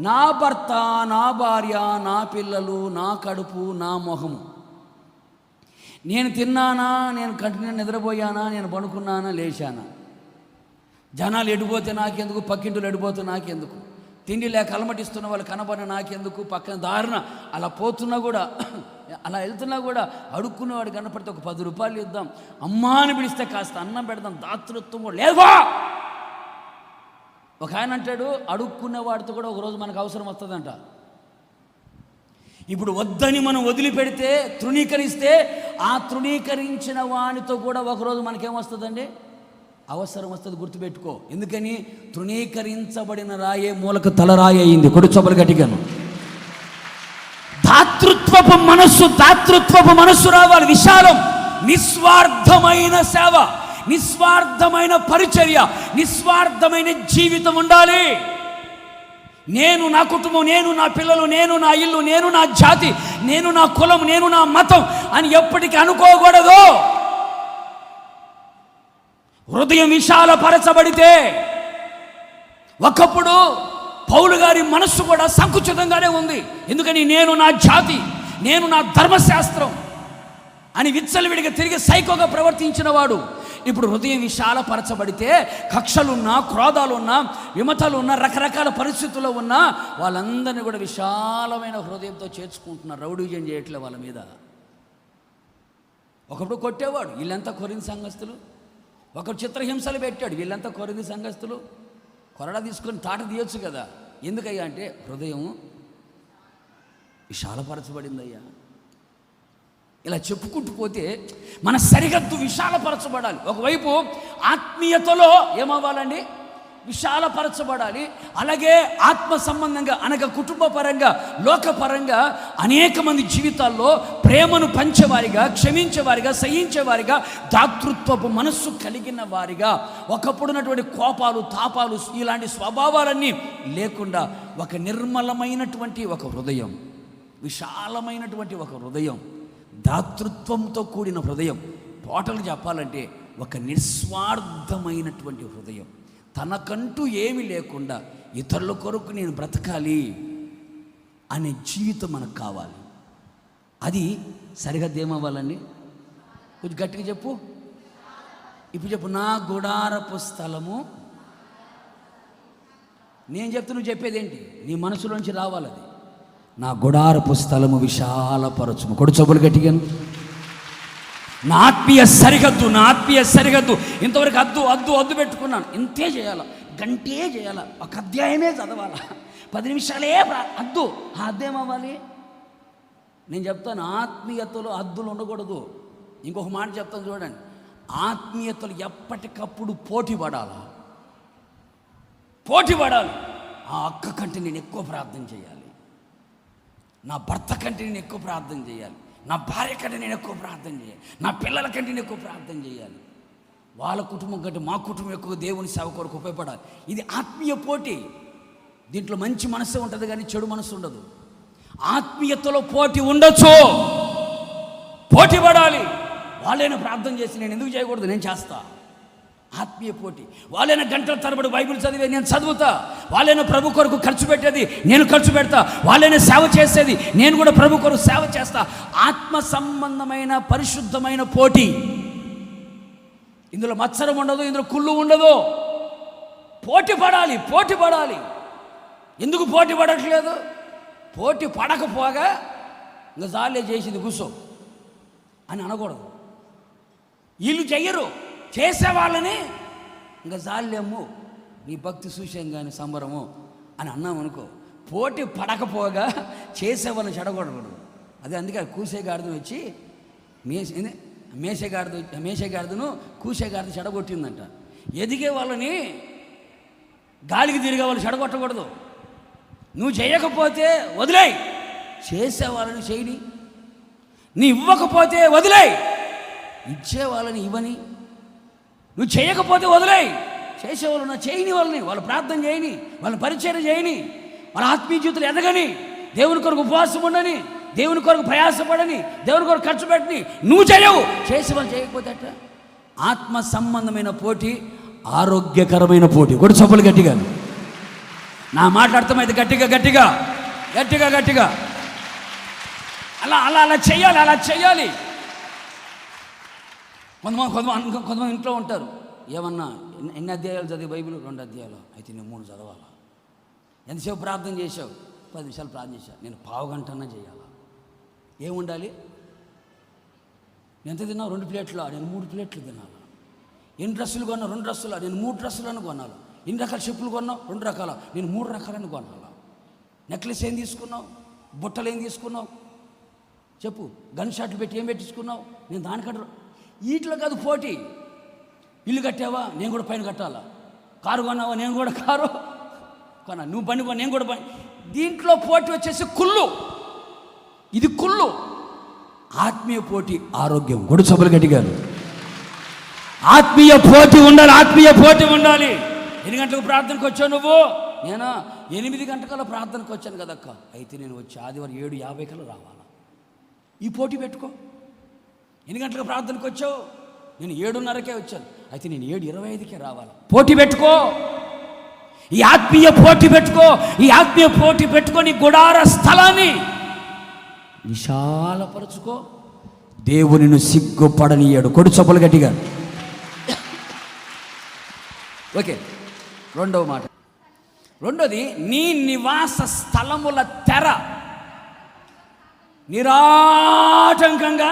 నా భర్త, నా భార్య, నా పిల్లలు, నా కడుపు, నా మొహము, నేను తిన్నానా, నేను కంటిన్యూ నిద్రపోయానా, నేను పడుకున్నానా, లేచానా, జనాలు ఎడిపోతే నాకెందుకు, పక్కింటులు ఎడిపోతే నాకెందుకు, తిండి లేక అలమటిస్తున్న వాళ్ళు కనబడిన నాకెందుకు, పక్కన దారిన అలా పోతున్నా కూడా, అలా వెళ్తున్నా కూడా అడుక్కునేవాడు కనపడితే ఒక 10 రూపాయలు ఇద్దాం, అమ్మా అని పిలిస్తే కాస్త అన్నం పెడదాం, దాతృత్వం లేవా. ఒక ఆయన అంటాడు, అడుక్కునేవాడితో కూడా ఒకరోజు మనకు అవసరం వస్తుందంట. ఇప్పుడు వద్దని మనం వదిలిపెడితే, తృణీకరిస్తే, ఆ తృణీకరించిన వానితో కూడా ఒకరోజు మనకేమొస్తుందండి? అవసరం వస్తుంది. గుర్తుపెట్టుకో. ఎందుకని? తృణీకరించబడిన రాయే మూలకు తలరాయి అయింది. కొడుచొబ్బలు గట్టిగాను. దాతృత్వపు మనస్సు రావాలి. విశాలం, నిస్వార్థమైన సేవ, నిస్వార్థమైన పరిచర్య, నిస్వార్థమైన జీవితం ఉండాలి. నేను నా కుటుంబం, నేను నా పిల్లలు, నేను నా ఇల్లు, నేను నా జాతి, నేను నా కులం, నేను నా మతం అని ఎప్పటికీ అనుకోకూడదు. హృదయం విశాలపరచబడితే, ఒకప్పుడు పౌలు గారి మనస్సు కూడా సంకుచితంగానే ఉంది. ఎందుకని? నేను నా జాతి, నేను నా ధర్మశాస్త్రం అని విచ్చలవిడిగా తిరిగి సైకోగా ప్రవర్తించిన వాడు ఇప్పుడు హృదయం విశాలపరచబడితే, కక్షలున్నా, క్రోధాలున్నా, విమతలున్నా, రకరకాల పరిస్థితుల్లో ఉన్నా వాళ్ళందరినీ కూడా విశాలమైన హృదయంతో చేర్చుకుంటున్నారు. రౌడీజం చేయట్లే వాళ్ళ మీద. ఒకప్పుడు కొట్టేవాడు, వీళ్ళంతా కొరింథీ సంఘస్థులు. ఒకరు చిత్రహింసలు పెట్టాడు, వీళ్ళంతా కొరింథీ సంఘస్థులు. కొరడా తీసుకొని తాట తీయొచ్చు కదా. ఎందుకయ్యా అంటే హృదయం విశాలపరచబడిందయ్యా. ఇలా చెప్పుకుంటూ పోతే మన సరిహద్దు విశాలపరచబడాలి. ఒకవైపు ఆత్మీయతలో ఏమవ్వాలండి? విశాలపరచబడాలి. అలాగే ఆత్మ సంబంధంగా అనగా కుటుంబ పరంగా, లోకపరంగా అనేక మంది జీవితాల్లో ప్రేమను పంచేవారిగా, క్షమించేవారిగా, సహించేవారిగా, దాతృత్వపు మనస్సు కలిగిన వారిగా, ఒకప్పుడున్నటువంటి కోపాలు, తాపాలు, ఇలాంటి స్వభావాలన్నీ లేకుండా ఒక నిర్మలమైనటువంటి ఒక హృదయం, విశాలమైనటువంటి ఒక హృదయం, దాతృత్వంతో కూడిన హృదయం. టోటల్గా చెప్పాలంటే ఒక నిస్వార్థమైనటువంటి హృదయం. తనకంటూ ఏమీ లేకుండా ఇతరుల కొరకు నేను బ్రతకాలి అనే జీవితం మనకు కావాలి. అది సరిహద్దు ఏమవ్వాలండి? కొంచెం గట్టిగా చెప్పు. ఇప్పుడు చెప్పు, నా గుడారపు స్థలము. నేను చెప్తే నువ్వు చెప్పేది ఏంటి? నీ మనసులోంచి రావాలి అది. నా గుడారపు స్థలము విశాలపరచుము. కొడు చెప్పులు గట్టిగాను. నా ఆత్మీయ సరిహద్దు, నా ఆత్మీయ సరిహద్దు. ఇంతవరకు అద్దు పెట్టుకున్నాను. ఇంతే చేయాలా, గంటే చేయాలా, ఒక అధ్యాయమే చదవాలా, 10 నిమిషాలే అద్దు. ఆ అద్దేమవ్వాలి? నేను చెప్తాను, ఆత్మీయతలో హద్దులు ఉండకూడదు. ఇంకొక మాట చెప్తాను చూడండి, ఆత్మీయతలు ఎప్పటికప్పుడు పోటీ పడాలి. ఆ అక్క కంటే నేను ఎక్కువ ప్రార్థన చేయాలి, నా భర్త కంటే నేను ఎక్కువ ప్రార్థన చేయాలి, నా భార్య కంటే నేను ఎక్కువ ప్రార్థన చేయాలి, నా పిల్లల కంటే నేను ఎక్కువ ప్రార్థన చేయాలి, వాళ్ళ కుటుంబం కంటే మా కుటుంబం ఎక్కువ దేవుని సేవ కొరకు ఉపయోగపడాలి. ఇది ఆత్మీయ పోటీ. దీంట్లో మంచి మనసు ఉంటుంది కానీ చెడు మనసు ఉండదు. ఆత్మీయతలో పోటీ ఉండొచ్చు, పోటీ పడాలి. వాళ్ళైనా ప్రార్థన చేసి నేను ఎందుకు చేయకూడదు? నేను చేస్తా. ఆత్మీయ పోటీ. వాళ్ళైనా గంటల తరబడి బైబిల్ చదివే నేను చదువుతా. వాళ్ళైనా ప్రభు కొరకు ఖర్చు పెట్టేది నేను ఖర్చు పెడతా. వాళ్ళైనా సేవ చేసేది నేను కూడా ప్రభు కొరకు సేవ చేస్తా. ఆత్మ సంబంధమైన పరిశుద్ధమైన పోటీ. ఇందులో మత్సరం ఉండదు, ఇందులో కుళ్ళు ఉండదు. పోటీ పడాలి. ఎందుకు పోటీ పడట్లేదు? పోటీ పడకపోగా ఇంకా జాలే చేసింది కూర్చో అని అనకూడదు. వీళ్ళు చెయ్యరు, చేసేవాళ్ళని ఇంకా జాలేము నీ భక్తి చూసాం కానీ సంబరము అని అన్నాం అనుకో. పోటీ పడకపోగా చేసేవాళ్ళని చెడగొడకూడదు. అదే అందుకే కూసేగాడిదని వచ్చి మేషగాడిదను కూసేగాడిద చెడగొట్టిందంట. ఎదిగే వాళ్ళని గాలికి తిరిగే వాళ్ళు చెడగొట్టకూడదు. నువ్వు చేయకపోతే వదిలేయ్, చేసేవాళ్ళని చేయని. నీ ఇవ్వకపోతే వదిలేయ్, ఇచ్చేవాళ్ళని ఇవ్వని. నువ్వు చేయకపోతే వదిలేయ్, చేసేవాళ్ళు చేయని వాళ్ళని, వాళ్ళు ప్రార్థన చేయని, వాళ్ళని పరిచయం చేయని, వాళ్ళ ఆత్మీయ జీవితంలో ఎదగని, దేవుని కొరకు ఉపవాసం ఉండని, దేవుని కొరకు ప్రయాసపడని, దేవుని కొరకు ఖర్చు పెట్టని. నువ్వు చేయవు, చేసి వాళ్ళు చేయకపోతే అట్ట. ఆత్మ సంబంధమైన పోటీ ఆరోగ్యకరమైన పోటీ. కొడు చొప్పులు గట్టిగా. నా మాట్లాడుతామైతే గట్టిగా అలా చేయాలి. కొంతమంది ఇంట్లో ఉంటారు, ఏమన్నా ఎన్ని అధ్యాయాలు చదివి బైబిల్? 2 అధ్యాయాలు అయితే నేను 3 చదవాలా. ఎంతసేపు ప్రార్థన చేసావు? 10 నిమిషాలు ప్రార్థన చేశాను. నేను 1/2 గంటన్నా చేయాలా. ఏముండాలి? ఎంత తిన్నావు? 2 ప్లేట్లా? నేను 3 ప్లేట్లు తినాలా. ఎన్ని డ్రెస్సులు కొన్నావు? 2 డ్రెస్సులా? నేను 3 డ్రెస్సులను కొనాలి. ఎన్ని రకాల చెప్పులు కొన్నావు? 2 రకాల. నేను 3 రకాలను కొనాలా. నెక్లెస్ ఏం తీసుకున్నావు? బుట్టలు ఏం తీసుకున్నావు? చెప్పు. గన్ షాట్లు పెట్టి ఏం పెట్టించుకున్నావు? నేను దానికంటే వీటిలో కాదు పోటీ. ఇల్లు కట్టావా? నేను కూడా పైన కట్టాలా. కారు కొన్నావా? నేను కూడా కారు కొన్నా. నువ్వు బండి కొన్నా, నేను కూడా బండి. దీంట్లో పోటీ వచ్చేసి కుళ్ళు. ఇది కుళ్ళు. ఆత్మీయ పోటీ ఆరోగ్యం. గొడు సభలు గట్టిగాను. ఆత్మీయ పోటీ ఉండాలి. 8 గంటలకు ప్రార్థనకు వచ్చావు నువ్వు? నేను 8 గంటల ప్రార్థనకు వచ్చాను కదక్క. అయితే నేను వచ్చి ఆదివారం 7:50 కల్లా రావాలా. ఈ పోటీ పెట్టుకో. 8 గంటలకు ప్రార్థనకు వచ్చావు? నేను 7:30కే వచ్చాను. అయితే నేను 7:25కే రావాలా. పోటీ పెట్టుకో. ఈ ఆత్మీయ పోటీ పెట్టుకో. నీ గుడార స్థలాన్ని విశాలపరచుకో. దేవునిని సిగ్గుపడనీయడు. కొడు చొప్పులు గట్టిగా. ఓకే, రెండవ మాట. రెండోది, నీ నివాస స్థలముల తెర నిరాటంకంగా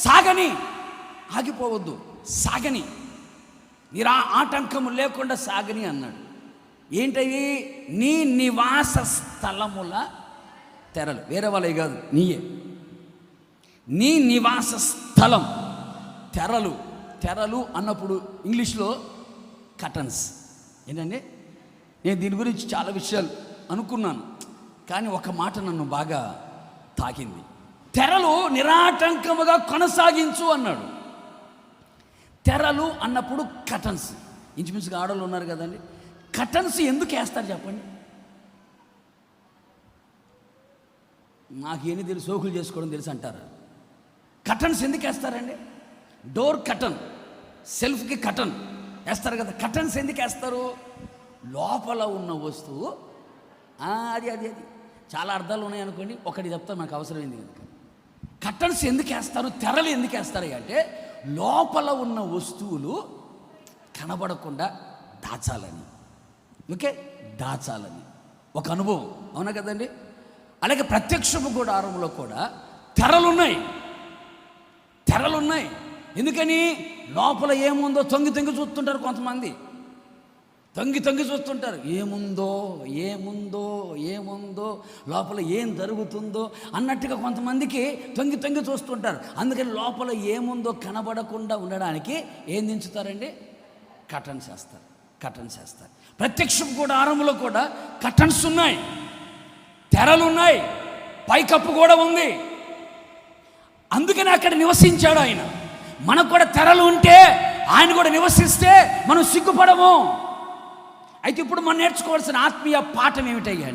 సాగని. ఆగిపోవద్దు, సాగని. ఆటంకము లేకుండా సాగని అన్నాడు. ఏంటవి? నీ నివాస స్థలముల తెరలు. వేరే వాళ్ళవి కాదు, నీయే. నీ నివాస స్థలం. తెరలు అన్నప్పుడు ఇంగ్లీష్లో కర్టన్స్. ఏంటండి, నేను దీని గురించి చాలా విషయాలు అనుకున్నాను, కానీ ఒక మాట నన్ను బాగా తాకింది. తెరలు నిరాటంకముగా కొనసాగించు అన్నాడు. తెరలు అన్నప్పుడు కర్టన్స్. ఇంచుమించుగా ఆడవాళ్ళు ఉన్నారు కదండి. కర్టన్స్ ఎందుకు వేస్తారు చెప్పండి? నాకు ఏమి తెలుసు, సోకులు చేసుకోవడం తెలుసు అంటారు. కర్టన్స్ ఎందుకు వేస్తారండి? Door curtain. సెల్ఫ్కి కటన్ వేస్తారు కదా. కటన్స్ ఎందుకు వేస్తారు? లోపల ఉన్న వస్తువు అది అది అది చాలా అర్థాలు ఉన్నాయనుకోండి, ఒకటి చెప్తా నాకు అవసరమైంది కనుక. కటన్స్ ఎందుకు వేస్తారు, తెరలు ఎందుకు వేస్తారు అంటే లోపల ఉన్న వస్తువులు కనబడకుండా దాచాలని. ఓకే, దాచాలని ఒక అనుభవం, అవునా కదండి? అలాగే ప్రత్యక్షపు గుడారంలో కూడా తెరలున్నాయి. ఎందుకని? లోపల ఏముందో తొంగి చూస్తుంటారు కొంతమంది, తొంగి చూస్తుంటారు. ఏముందో లోపల ఏం జరుగుతుందో అన్నట్టుగా కొంతమందికి తొంగి చూస్తుంటారు. అందుకని లోపల ఏముందో కనబడకుండా ఉండడానికి ఏం దించుతారండి? కటన్స్ వేస్తారు. ప్రత్యక్షపు గుడారంలో కూడా కటన్స్ ఉన్నాయి, తెరలున్నాయి, పైకప్పు కూడా ఉంది. అందుకని అక్కడ నివసించాడు ఆయన. మనకు కూడా తెరలు ఉంటే, ఆయన కూడా నివసిస్తే మనం సిగ్గుపడము. అయితే ఇప్పుడు మనం నేర్చుకోవాల్సిన ఆత్మీయ పాఠం ఏమిటయ్యా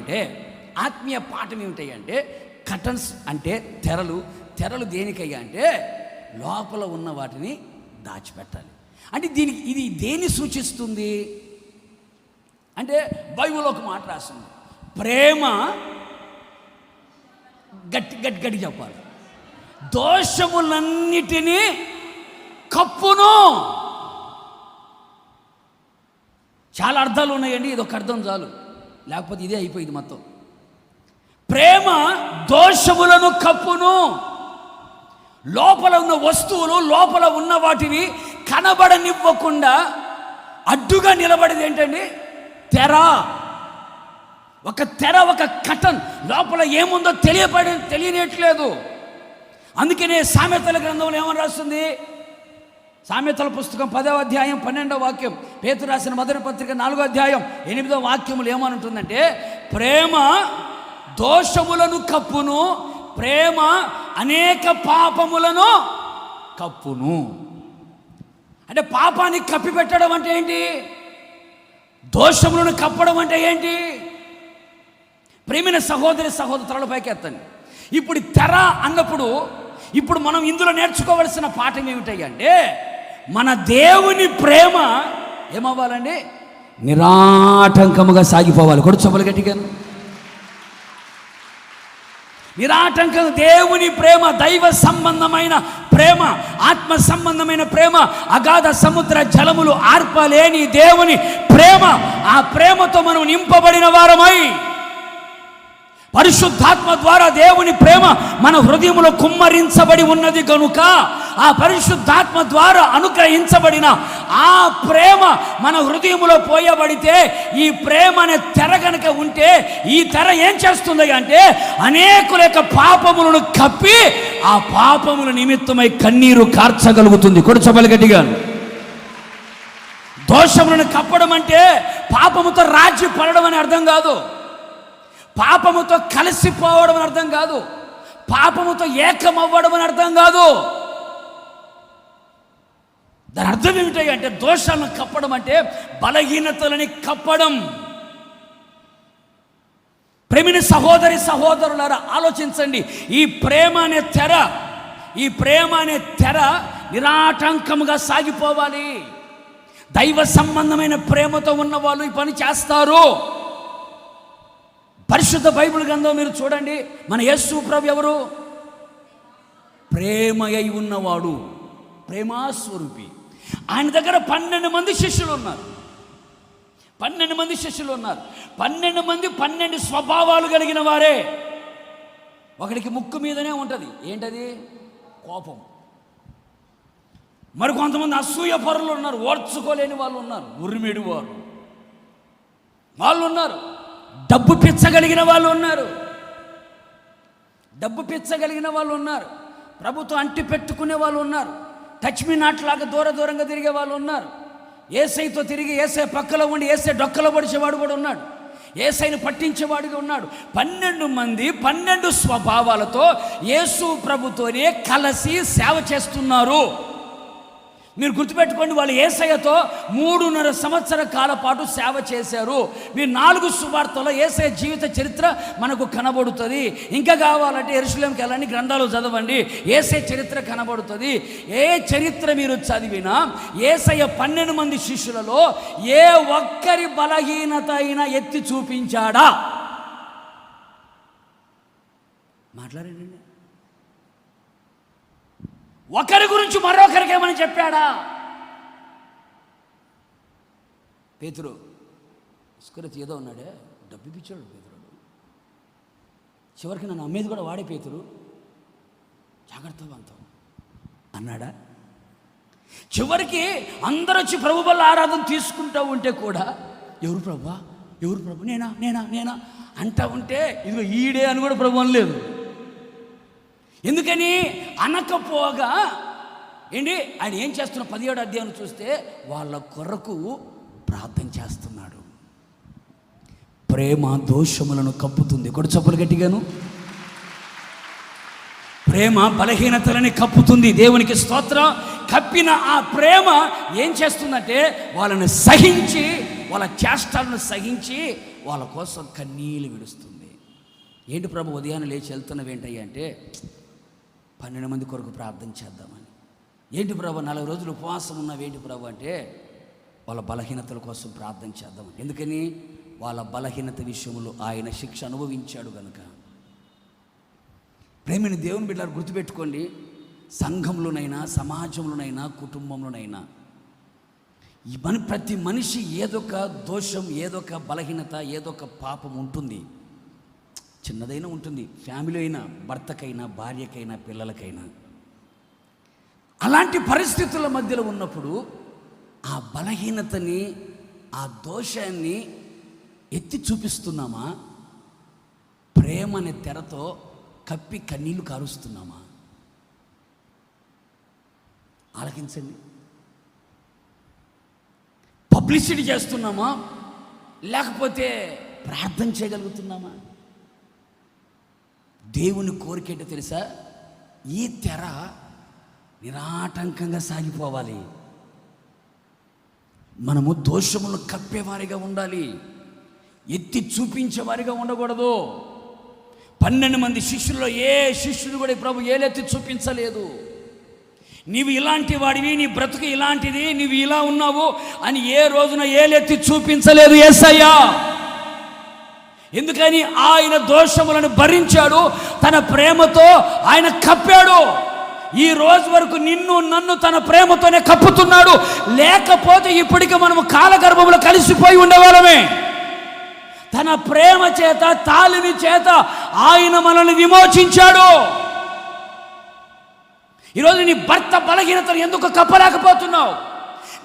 అంటే కటన్స్ అంటే తెరలు దేనికయ్యా అంటే లోపల ఉన్న వాటిని దాచిపెట్టాలి. అంటే ఇది దేన్ని సూచిస్తుంది అంటే బైబిల్ ఒక మాట రాస్తుంది, ప్రేమ గట్టి చెప్పాలి, దోషములన్నిటినీ కప్పును. చాలా అర్థాలు ఉన్నాయండి, ఇది ఒక అర్థం చాలు, లేకపోతే ఇదే అయిపోయింది మొత్తం. ప్రేమ దోషములను కప్పును. లోపల ఉన్న వస్తువులు, లోపల ఉన్న వాటిని కనబడనివ్వకుండా అడ్డుగా నిలబడేది ఏంటండి? తెర. ఒక కటన్. లోపల ఏముందో తెలియనట్లేదు. అందుకనే సామెతల గ్రంథంలో ఏమని రాస్తుంది? సామెతల పుస్తకం 10వ అధ్యాయం 12వ వాక్యం, పేతురు రాసిన మొదటి పత్రిక 4వ అధ్యాయం 8వ వాక్యములు ఏమనుంటుందంటే, ప్రేమ దోషములను కప్పును, ప్రేమ అనేక పాపములను కప్పును. అంటే పాపాన్ని కప్పిపెట్టడం అంటే ఏంటి? దోషములను కప్పడం అంటే ఏంటి? ప్రేమైన సహోదరుల పైకి ఎత్తండి. ఇప్పుడు తెర అన్నప్పుడు ఇప్పుడు మనం ఇందులో నేర్చుకోవలసిన పాఠం ఏమిటంటే, మన దేవుని ప్రేమ ఏమవ్వాలండి? నిరాటంకముగా సాగిపోవాలి. కొడుచొప్పలు గట్టిగా. నిరాటంకం దేవుని ప్రేమ, దైవ సంబంధమైన ప్రేమ, ఆత్మ సంబంధమైన ప్రేమ, అగాధ సముద్ర జలములు ఆర్పలేని దేవుని ప్రేమ. ఆ ప్రేమతో మనం నింపబడిన వారమై, పరిశుద్ధాత్మ ద్వారా దేవుని ప్రేమ మన హృదయంలో కుమ్మరించబడి ఉన్నది కనుక, ఆ పరిశుద్ధాత్మ ద్వారా అనుగ్రహించబడిన ఆ ప్రేమ మన హృదయంలో పోయబడితే, ఈ ప్రేమ అనే తెర కనుక ఉంటే, ఈ తెర ఏం చేస్తుంది అంటే అనేకుల యొక్క పాపములను కప్పి ఆ పాపముల నిమిత్తమై కన్నీరు కార్చగలుగుతుంది. కొడుచబలి గట్టిగా. దోషములను కప్పడం అంటే పాపముతో రాజీ పడడం అని అర్థం కాదు, పాపముతో కలిసిపోవడం అని అర్థం కాదు, పాపముతో ఏకమవ్వడం అని అర్థం కాదు. దాని అర్థం ఏమిటి అంటే దోషాలను కప్పడం అంటే బలహీనతలని కప్పడం. ప్రేమిన సహోదరులారా ఆలోచించండి. ఈ ప్రేమ అనే తెర నిరాటంకముగా సాగిపోవాలి. దైవ సంబంధమైన ప్రేమతో ఉన్న వాళ్ళు ఈ పని చేస్తారు. పరిశుద్ధ బైబిల్ గ్రంథం మీరు చూడండి, మన యేసు ప్రభు ఎవరు? ప్రేమ అయి ఉన్నవాడు, ప్రేమాస్వరూపి. ఆయన దగ్గర 12 మంది శిష్యులు ఉన్నారు. 12 మంది 12 స్వభావాలు కలిగిన వారే. ఒకడికి ముక్కు మీదనే ఉంటుంది, ఏంటది? కోపం. మరి కొంతమంది అసూయ పరులు ఉన్నారు, ఓర్చుకోలేని వాళ్ళు ఉన్నారు, ఉరిమిడి వాళ్ళు ఉన్నారు. డబ్బు పిచ్చగలిగిన వాళ్ళు ఉన్నారు, ప్రభుత్వం అంటి పెట్టుకునే వాళ్ళు ఉన్నారు, టచ్ మీ నాట్ లాగా దూరంగా తిరిగే వాళ్ళు ఉన్నారు, ఏసైతో తిరిగి ఏసై పక్కలో ఉండి ఏసై డొక్కలో పడిచేవాడు కూడా ఉన్నాడు, ఏసైని పట్టించేవాడుగా ఉన్నాడు. 12 మంది 12 స్వభావాలతో యేసు ప్రభుతోనే కలిసి సేవ చేస్తున్నారు. మీరు గుర్తుపెట్టుకోండి, వాళ్ళు యేసయ్యతో 3.5 సంవత్సర కాల పాటు సేవ చేశారు. మీరు 4 సువార్తలో యేసయ్య జీవిత చరిత్ర మనకు కనబడుతుంది. ఇంకా కావాలంటే యెరూషలేముకి వెళ్ళండి, గ్రంథాలు చదవండి, యేసయ్య చరిత్ర కనబడుతుంది. ఏ చరిత్ర మీరు చదివినా యేసయ్య 12 మంది శిష్యులలో ఏ ఒక్కరి బలహీనత అయినా ఎత్తి చూపించాడా? మాట్లాడండి. ఒకరి గురించి మరొకరికి ఏమని చెప్పాడా? పేతురు ఇస్కరియోతు ఏదో ఉన్నాడే, డబ్బు పిచ్చాడు పేతురు. చివరికి నన్ను అమ్మేది కూడా వాడే పేతురు, జాగ్రత్తగా అన్నాడా? చివరికి అందరూ వచ్చి ప్రభు వల్ల ఆరాధన తీసుకుంటూ ఉంటే కూడా ఎవరు ప్రభు, ఎవరు ప్రభు, నేనా నేనా నేనా అంటా ఉంటే ఇదిగో ఈడే అని కూడా ప్రభు అనలేదు. ఎందుకని అనకపోగా ఏంటి ఆయన ఏం చేస్తున్న 17వ అధ్యాయం చూస్తే వాళ్ళ కొరకు ప్రార్థన చేస్తున్నాడు. ప్రేమ దోషములను కప్పుతుంది. కొడు చప్పులు గట్టిగాను. ప్రేమ బలహీనతలని కప్పుతుంది. దేవునికి స్తోత్రం. కప్పిన ఆ ప్రేమ ఏం చేస్తుందంటే వాళ్ళని సహించి, వాళ్ళ చేష్టలను సహించి వాళ్ళ కోసం కన్నీళ్ళు విడుస్తుంది. ఏంటి ప్రభు ఉదయాన్నే లేచి వెళ్తున్నవి ఏంటయ్యా అంటే 12 మంది కొరకు ప్రార్థన చేద్దామని. ఏంటి ప్రభు 40 రోజులు ఉపవాసం ఉన్నావేంటి ప్రభు అంటే వాళ్ళ బలహీనతల కోసం ప్రార్థన చేద్దామని. ఎందుకని? వాళ్ళ బలహీనత విషయంలో ఆయన శిక్ష అనుభవించాడు కనుక. ప్రేమని దేవుని బిడ్డలారా గుర్తుపెట్టుకోండి, సంఘంలోనైనా సమాజంలోనైనా కుటుంబంలోనైనా ప్రతి మనిషి ఏదొక దోషం, ఏదొక బలహీనత, ఏదొక పాపం ఉంటుంది. చిన్నదైనా ఉంటుంది. ఫ్యామిలీ అయినా, భర్తకైనా, భార్యకైనా, పిల్లలకైనా. అలాంటి పరిస్థితుల మధ్యలో ఉన్నప్పుడు ఆ బలహీనతని, ఆ దోషాన్ని ఎత్తి చూపిస్తున్నామా? ప్రేమ అనే తెరతో కప్పి కన్నీళ్లు కారుస్తున్నామా? ఆలకించండి. పబ్లిసిటీ చేస్తున్నామా? లేకపోతే ప్రార్థన చేయగలుగుతున్నామా? దేవుని కోరికేంటో తెలుసా? ఈ తెర నిరాటంకంగా సాగిపోవాలి. మనము దోషములను కప్పేవారిగా ఉండాలి, ఎత్తి చూపించేవారిగా ఉండకూడదు. 12 మంది శిష్యుల్లో ఏ శిష్యుడు కూడా ప్రభు ఏలెత్తి చూపించలేదు. నీవు ఇలాంటి వాడివి, నీ బ్రతుకు ఇలాంటిది, నీవు ఇలా ఉన్నావు అని ఏ రోజున ఏలెత్తి చూపించలేదు యేసయ్య. ఎందుకని? ఆయన దోషములను భరించాడు, తన ప్రేమతో ఆయన కప్పాడు. ఈ రోజు వరకు నిన్ను నన్ను తన ప్రేమతోనే కప్పుతున్నాడు. లేకపోతే ఇప్పటికీ మనము కాలగర్భంలో కలిసిపోయి ఉండేవాళ్ళమే. తన ప్రేమ చేత, తాళిని చేత ఆయన మనల్ని విమోచించాడు. ఈరోజు నీ భర్త బలహీనతను ఎందుకు కప్పలేకపోతున్నావు?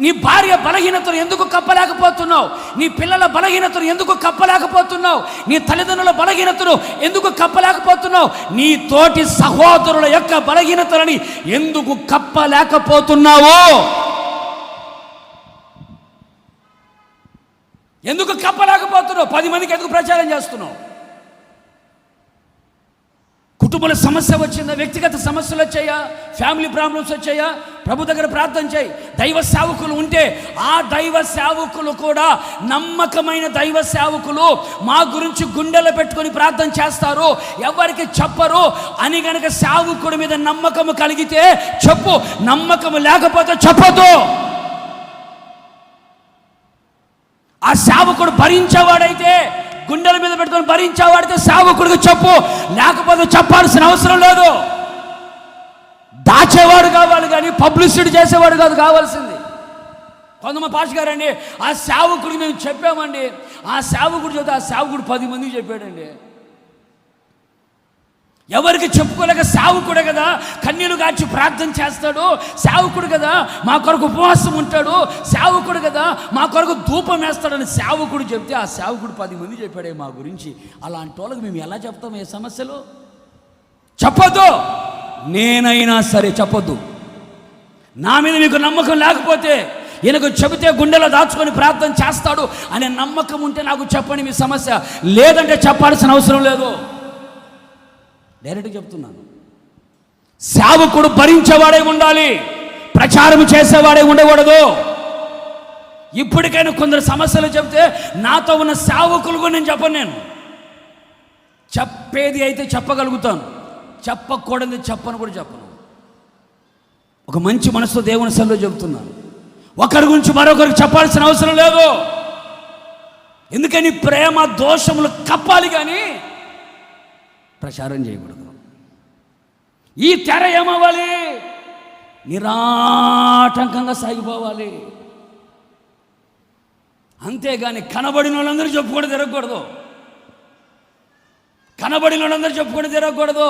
నీ భార్య బలహీనతను ఎందుకు కప్పలేకపోతున్నావు? నీ పిల్లల బలహీనతను ఎందుకు కప్పలేకపోతున్నావు? నీ తల్లిదండ్రుల బలహీనతను ఎందుకు కప్పలేకపోతున్నావు? నీ తోటి సహోదరుల యొక్క బలహీనతలని ఎందుకు కప్పలేకపోతున్నావు? ఎందుకు కప్పలేకపోతున్నావు? 10 మందికి ఎందుకు ప్రచారం చేస్తున్నావు? కుటుంబంలో సమస్య వచ్చిందా? వ్యక్తిగత సమస్యలు వచ్చాయా? ఫ్యామిలీ ప్రాబ్లమ్స్ వచ్చాయా? ప్రభు దగ్గర ప్రార్థన చేయి. దైవ సేవకులు ఉంటే ఆ దైవ సేవకులు కూడా నమ్మకమైన దైవ సేవకులు మా గురించి గుండెలో పెట్టుకొని ప్రార్థన చేస్తారు, ఎవరికి చెప్పరు అని గనక సేవకుడి మీద నమ్మకం కలిగితే చెప్పు, నమ్మకం లేకపోతే చెప్పదు. ఆ సేవకుడు భరించేవాడైతే, గుండెల మీద పెట్టుకొని భరించేవాడితే సేవకుడికి చెప్పు, లేకపోతే చెప్పాల్సిన అవసరం లేదు. దాచేవాడు కావాలి కానీ పబ్లిసిటీ చేసేవాడు కాదు కావాల్సింది. కొంతమంది పాస్ గారండి, ఆ సేవకుడికి మేము చెప్పామండి, ఆ సేవకుడు చెప్తే ఆ సేవకుడు 10 మందికి చెప్పాడండి. ఎవరికి చెప్పుకోలేక సేవకుడే కదా కన్నీళ్లు గార్చి ప్రార్థన చేస్తాడు, సేవకుడు కదా మా కొరకు ఉపవాసం ఉంటాడు, సేవకుడు కదా మా కొరకు ధూపం వేస్తాడని సేవకుడు చెప్తే ఆ సేవకుడు 10 మంది చెప్పాడే మా గురించి. అలాంటి వాళ్ళకి మేము ఎలా చెప్తాం ఏ సమస్యలు? చెప్పొద్దు. నేనైనా సరే చెప్పొద్దు. నా మీద మీకు నమ్మకం లేకపోతే, ఈయనకు చెబితే గుండెలో దాచుకొని ప్రార్థన చేస్తాడు అనే నమ్మకం ఉంటే నాకు చెప్పండి మీ సమస్య, లేదంటే చెప్పాల్సిన అవసరం లేదు. డైరెక్ట్గా చెప్తున్నాను. సేవకుడు భరించేవాడే ఉండాలి. ప్రచారం చేసేవాడే ఉండకూడదు. ఇప్పటికైనా కొందరు సమస్యలు చెప్తే నాతో ఉన్న సేవకులు నేను చెప్పను. నేను చెప్పేది అయితే చెప్పగలుగుతాను, చెప్పకూడదు చెప్పను కూడా చెప్పను. ఒక మంచి మనసుతో దేవుని సన్నిధిలో చెబుతున్నాను. ఒకరి గురించి మరొకరికి చెప్పాల్సిన అవసరం లేదు. ఎందుకని ప్రేమ దోషములు కప్పాలి కానీ ప్రచారం చేయకూడదు. ఈ తెర ఏమవ్వాలి? నిరాటంకంగా సాగిపోవాలి. అంతేగాని కనబడిన వాళ్ళందరూ చెప్పుకొని తిరగకూడదు. కనబడిన వాళ్ళందరూ చెప్పుకొని తిరగకూడదు.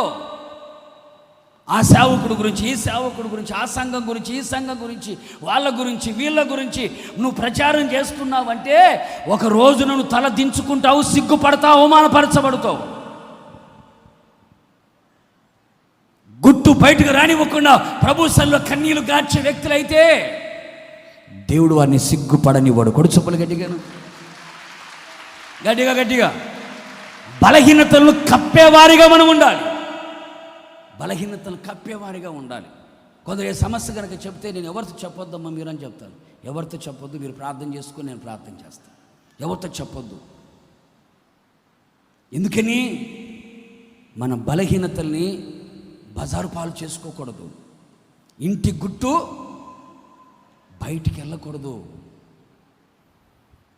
ఆ సేవకుడు గురించి, ఈ సేవకుడు గురించి, ఆ సంఘం గురించి, ఈ సంఘం గురించి, వాళ్ళ గురించి, వీళ్ళ గురించి నువ్వు ప్రచారం చేస్తున్నావంటే ఒక రోజు నువ్వు తల దించుకుంటావు, సిగ్గుపడతావు, అవమానపరచబడతావు. గుట్టు బయటకు రానివ్వకుండా ప్రభు సన్నిధిలో కన్నీళ్లు గార్చే వ్యక్తులైతే దేవుడు వారిని సిగ్గుపడనివ్వడు. కొడు చెప్పులు గట్టిగాను, గట్టిగా గట్టిగా. బలహీనతలను కప్పేవారిగా మనం ఉండాలి. బలహీనతలు కప్పేవారిగా ఉండాలి. కొందరు ఏ సమస్య కనుక చెప్తే నేను ఎవరితో చెప్పొద్దమ్మా మీరు అని చెప్తాను. ఎవరితో చెప్పొద్దు, మీరు ప్రార్థన చేసుకుని నేను ప్రార్థన చేస్తాను. ఎవరితో చెప్పొద్దు. ఎందుకని మన బలహీనతల్ని బజారు పాలు చేసుకోకూడదు. ఇంటి గుట్టు బయటికి వెళ్ళకూడదు.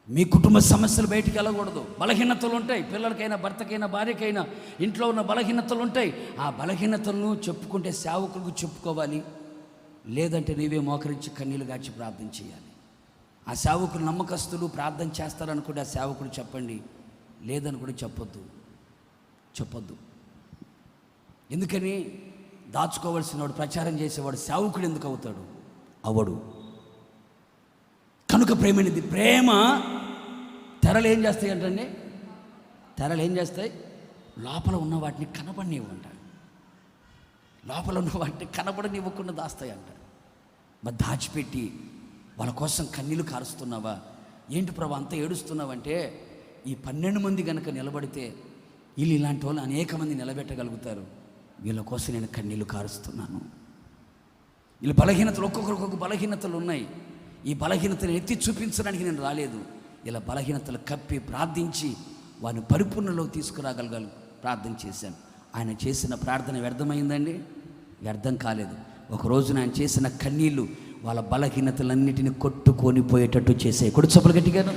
మీ కుటుంబ సమస్యలు బయటికి వెళ్ళకూడదు. బలహీనతలు ఉంటాయి, పిల్లలకైనా, భర్తకైనా, భార్యకైనా ఇంట్లో ఉన్న బలహీనతలు ఉంటాయి. ఆ బలహీనతలను చెప్పుకుంటే సేవకులకు చెప్పుకోవాలి. లేదంటే నీవే మోకరించి కన్నీళ్ళు గాచి ప్రార్థన చేయాలి. ఆ సేవకులు నమ్మకస్తులు, ప్రార్థన చేస్తారనుకుంటే ఆ సేవకులు చెప్పండి, లేదని కూడా చెప్పొద్దు. ఎందుకని దాచుకోవాల్సిన వాడు, ప్రచారం చేసేవాడు సేవకుడు ఎందుకు అవుతాడు? అవడు. కనుక ప్రేమనిది. ప్రేమ తెరలు ఏం చేస్తాయి అంటండి? తెరలు ఏం చేస్తాయి? లోపల ఉన్న వాటిని కనబడనివ్వంటాడు. లోపల ఉన్న వాటిని కనబడనివ్వకుండా దాస్తాయి అంటాడు. మరి దాచిపెట్టి వాళ్ళ కోసం కన్నీళ్ళు కారుస్తున్నావా? ఏంటి ప్రభు అంతా ఏడుస్తున్నావంటే, ఈ 12 మంది కనుక నిలబడితే వీళ్ళు ఇలాంటి వాళ్ళు అనేక మంది నిలబెట్టగలుగుతారు. వీళ్ళ కోసం నేను కన్నీళ్ళు కారుస్తున్నాను. వీళ్ళ బలహీనతలు, ఒక్కొక్కరికి బలహీనతలు ఉన్నాయి. ఈ బలహీనతను ఎత్తి చూపించడానికి నేను రాలేదు. ఇలా బలహీనతలు కప్పి ప్రార్థించి వారిని పరిపూర్ణలో తీసుకురాగలగాలి ప్రార్థన చేశాను. ఆయన చేసిన ప్రార్థన వ్యర్థమైందండి? వ్యర్థం కాలేదు. ఒకరోజు ఆయన చేసిన కన్నీళ్ళు వాళ్ళ బలహీనతలన్నిటిని కొట్టుకొని పోయేటట్టు చేసాయి. కొడు చొప్పులు గట్టిగాను.